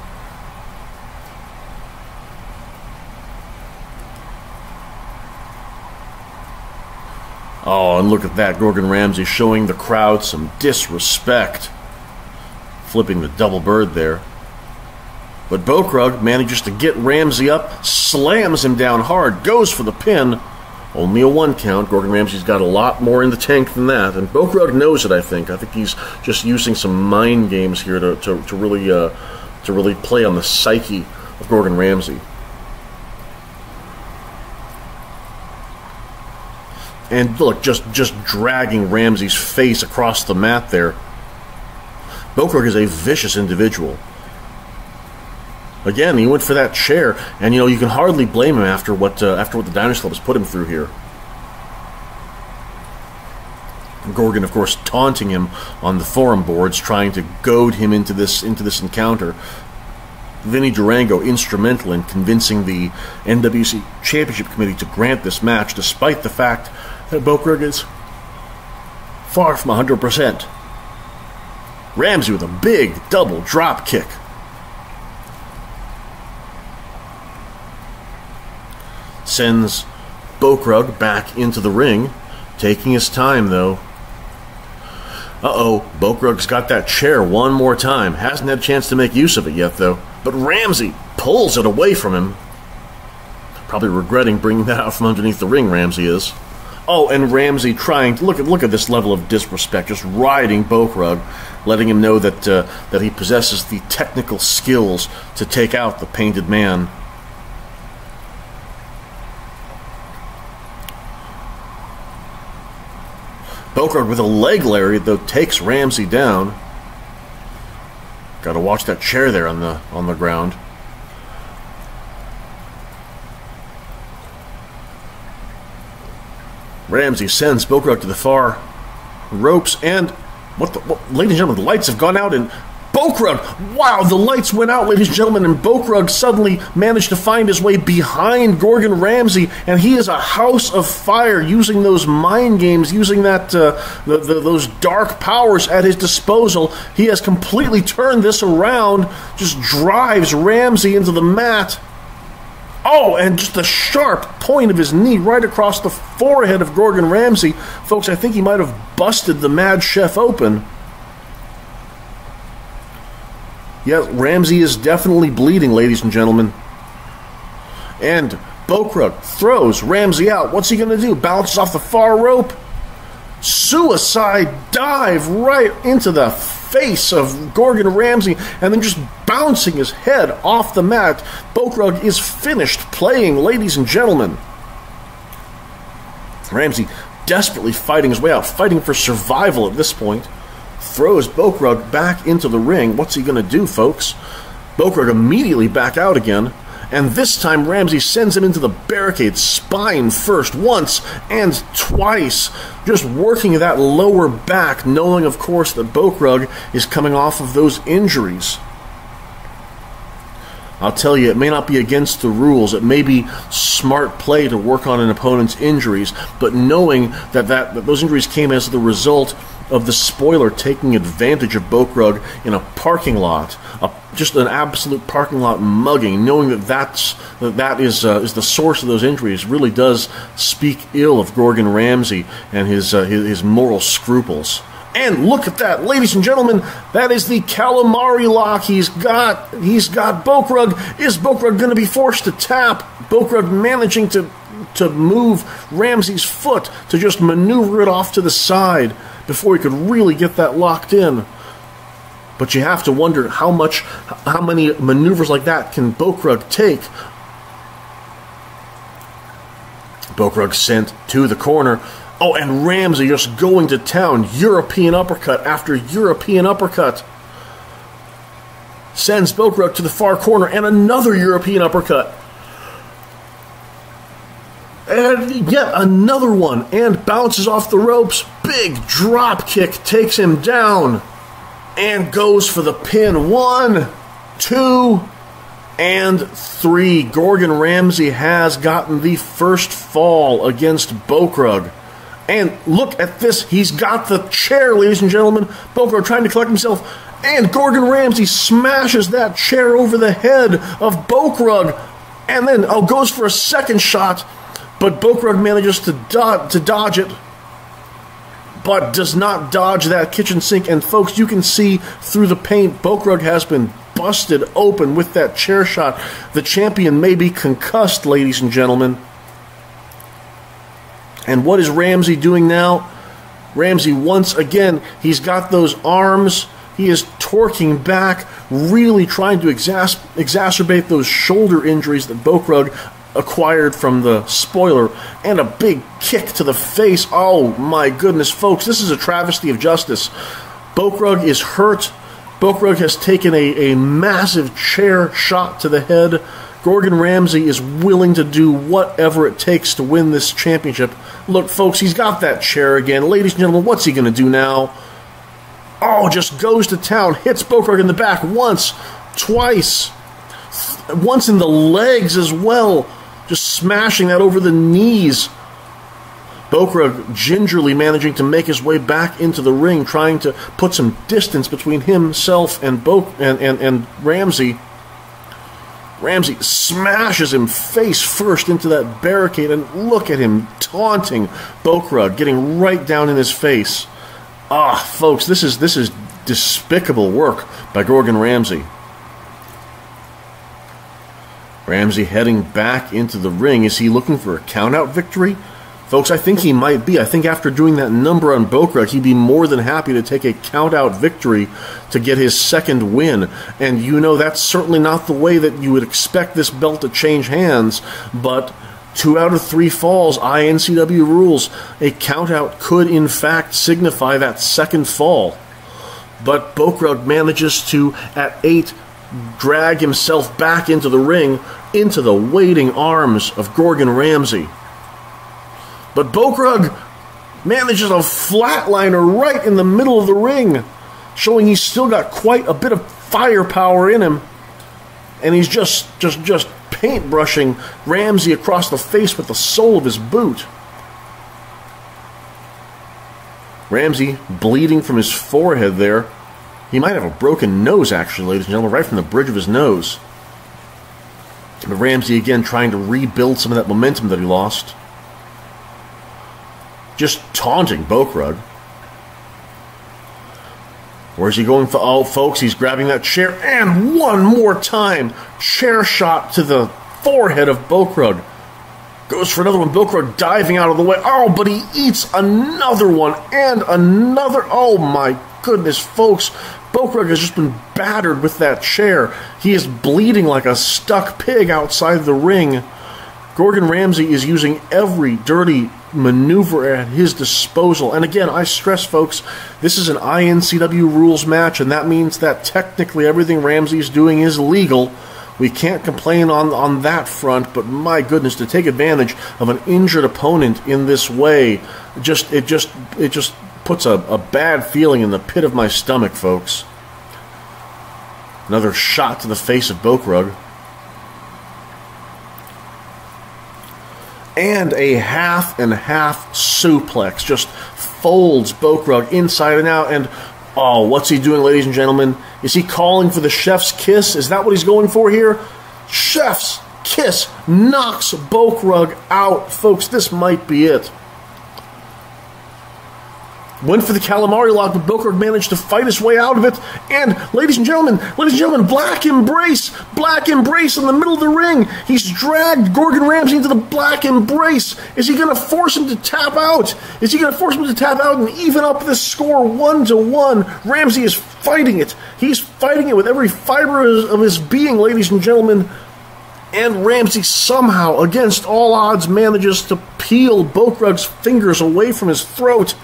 A: Oh, and look at that. Gordon Ramsay showing the crowd some disrespect. Flipping the double bird there. But Bokrug manages to get Ramsay up, slams him down hard, goes for the pin. Only a 1 count. Gordon Ramsay's got a lot more in the tank than that. And Bokrug knows it, I think. I think he's just using some mind games here to really play on the psyche of Gordon Ramsay. And look, just dragging Ramsay's face across the mat there. Bokrug is a vicious individual. Again, he went for that chair, and you can hardly blame him after what the Diners Club has put him through here. Gorgon, of course, taunting him on the forum boards, trying to goad him into this encounter. Vinny Durango instrumental in convincing the NWC Championship Committee to grant this match, despite the fact that Bokrug is far from 100%. Ramsay with a big double drop kick. Sends Bokrug back into the ring, taking his time though. Uh-oh, Bokrug's got that chair one more time. Hasn't had a chance to make use of it yet though. But Ramsay pulls it away from him. Probably regretting bringing that out from underneath the ring, Ramsay is. Oh, and Ramsay trying to look at this level of disrespect, just riding Bokrug, letting him know that he possesses the technical skills to take out the Painted Man. Bokrug with a leg lariat, though, takes Ramsay down. Got to watch that chair there on the ground. Ramsay sends Bokrug to the far ropes, and ladies and gentlemen, the lights have gone out, and Bokrug, wow, the lights went out, ladies and gentlemen, and Bokrug suddenly managed to find his way behind Gordon Ramsay, and he is a house of fire, using those mind games, using that those dark powers at his disposal. He has completely turned this around, just drives Ramsay into the mat. Oh, and just the sharp point of his knee right across the forehead of Gordon Ramsay. Folks, I think he might have busted the Mad Chef open. Yes, Ramsay is definitely bleeding, ladies and gentlemen. And Bokrug throws Ramsay out. What's he going to do? Bounces off the far rope. Suicide dive right into the face of Gordon Ramsay, and then just bouncing his head off the mat. Bokrug is finished playing, ladies and gentlemen. Ramsay desperately fighting his way out, fighting for survival at this point. Throws Bokrug back into the ring. What's he going to do, folks? Bokrug immediately back out again, and this time Ramsay sends him into the barricade, spine first, once and twice, just working that lower back, knowing, of course, that Bokrug is coming off of those injuries. I'll tell you, it may not be against the rules. It may be smart play to work on an opponent's injuries, but knowing that those injuries came as the result of the spoiler taking advantage of Bokrug in a parking lot, just an absolute parking lot mugging, knowing that is the source of those injuries, really does speak ill of Gordon Ramsay and his moral scruples. And look at that, ladies and gentlemen, that is the calamari lock he's got Bokrug. Is Bokrug going to be forced to tap? Bokrug managing to move Ramsay's foot, to just maneuver it off to the side before he could really get that locked in. But you have to wonder how many maneuvers like that can Bokrug take. Bokrug sent to the corner. Oh, and Ramsay just going to town. European uppercut after European uppercut. Sends Bokrug to the far corner, and another European uppercut. And yet another one, and bounces off the ropes. Big drop kick takes him down. And goes for the pin. 1, 2, and 3. Gordon Ramsay has gotten the first fall against Bokrug. And look at this. He's got the chair, ladies and gentlemen. Bokrug trying to collect himself. And Gordon Ramsay smashes that chair over the head of Bokrug. And then goes for a second shot. But Bokrug manages to dodge it. But does not dodge that kitchen sink. And folks, you can see through the paint, Bokrug has been busted open with that chair shot. The champion may be concussed, ladies and gentlemen. And what is Ramsay doing now? Ramsay, once again, he's got those arms. He is torquing back, really trying to exacerbate those shoulder injuries that Bokrug acquired from the spoiler, and a big kick to the face. Oh my goodness, folks, this is a travesty of justice. Bokrug is hurt. Bokrug has taken a massive chair shot to the head. Gordon Ramsay is willing to do whatever it takes to win this championship. Look, folks, he's got that chair again. Ladies and gentlemen, what's he going to do now? Oh, just goes to town, hits Bokrug in the back once, twice, once in the legs as well. Just smashing that over the knees. Bokrug gingerly managing to make his way back into the ring, trying to put some distance between himself and Ramsay. Ramsay smashes him face first into that barricade, and look at him taunting Bokrug, getting right down in his face. Folks, this is despicable work by Gordon Ramsay. Ramsay heading back into the ring. Is he looking for a count-out victory? Folks, I think he might be. I think after doing that number on Bokrug, he'd be more than happy to take a count-out victory to get his second win. And you know that's certainly not the way that you would expect this belt to change hands, but 2 out of 3 falls, INCW rules, a count-out could in fact signify that second fall. But Bokrug manages to, at 8, drag himself back into the ring, into the waiting arms of Gordon Ramsay. But Bokrug manages a flatliner right in the middle of the ring, showing he's still got quite a bit of firepower in him. And he's just paintbrushing Ramsay across the face with the sole of his boot. Ramsay bleeding from his forehead there. He might have a broken nose, actually, ladies and gentlemen, right from the bridge of his nose. But Ramsay, again, trying to rebuild some of that momentum that he lost. Just taunting Bokrug. Where's he going for? Oh, folks, he's grabbing that chair. And one more time, chair shot to the forehead of Bokrug. Goes for another one. Bokrug diving out of the way. Oh, but he eats another one and another. Oh, my goodness, folks. Bokrug has just been battered with that chair. He is bleeding like a stuck pig outside the ring. Gordon Ramsay is using every dirty maneuver at his disposal. And again, I stress, folks, this is an INCW rules match, and that means that technically everything Ramsay's doing is legal. We can't complain on that front, but my goodness, to take advantage of an injured opponent in this way, it just puts a bad feeling in the pit of my stomach, folks. Another shot to the face of Bokrug. And a half and half suplex, just folds Bokrug inside and out, and oh, what's he doing, ladies and gentlemen? Is he calling for the chef's kiss? Is that what he's going for here? Chef's kiss knocks Bokrug out. Folks, this might be it. Went for the calamari lock, but Bokrug managed to fight his way out of it. And, ladies and gentlemen, black embrace in the middle of the ring. He's dragged Gordon Ramsay into the black embrace. Is he going to force him to tap out? Is he going to force him to tap out and even up this score 1-1? Ramsay is fighting it. He's fighting it with every fiber of his being, ladies and gentlemen. And Ramsay somehow, against all odds, manages to peel Bokrug's fingers away from his throat.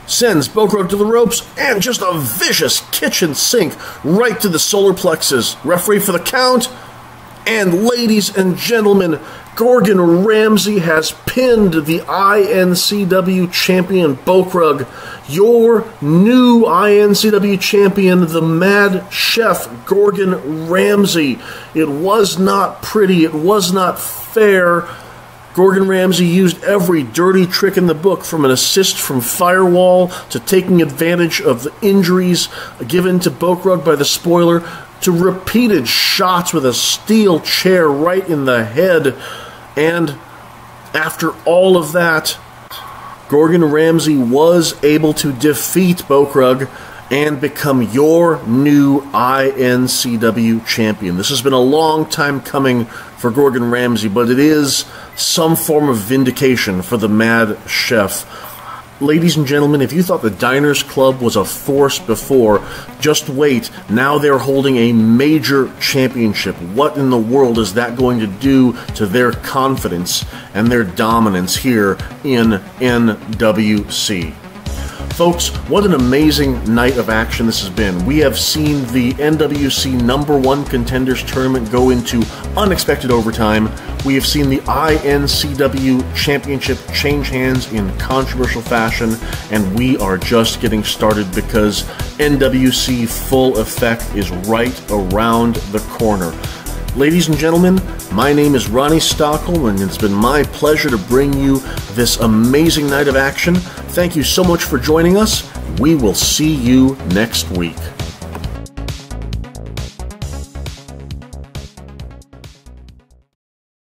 A: Sends Bokrug to the ropes, and just a vicious kitchen sink right to the solar plexus. Referee for the count, and ladies and gentlemen, Gordon Ramsay has pinned the INCW champion Bokrug. Your new INCW champion, the Mad Chef Gordon Ramsay. It was not pretty, it was not fair. Gordon Ramsay used every dirty trick in the book, from an assist from Firewall to taking advantage of the injuries given to Bokrug by the spoiler, to repeated shots with a steel chair right in the head. And after all of that, Gordon Ramsay was able to defeat Bokrug and become your new INCW champion. This has been a long time coming for Gordon Ramsay, but it is some form of vindication for the Mad Chef. Ladies and gentlemen, if you thought the Diners Club was a force before, just wait. Now they're holding a major championship. What in the world is that going to do to their confidence and their dominance here in NWC? Folks, what an amazing night of action this has been. We have seen the NWC #1 Contenders Tournament go into unexpected overtime. We have seen the INCW Championship change hands in controversial fashion, and we are just getting started because NWC Full Effect is right around the corner. Ladies and gentlemen, my name is Ronnie Stockholm, and it's been my pleasure to bring you this amazing night of action. Thank you so much for joining us. We will see you next week.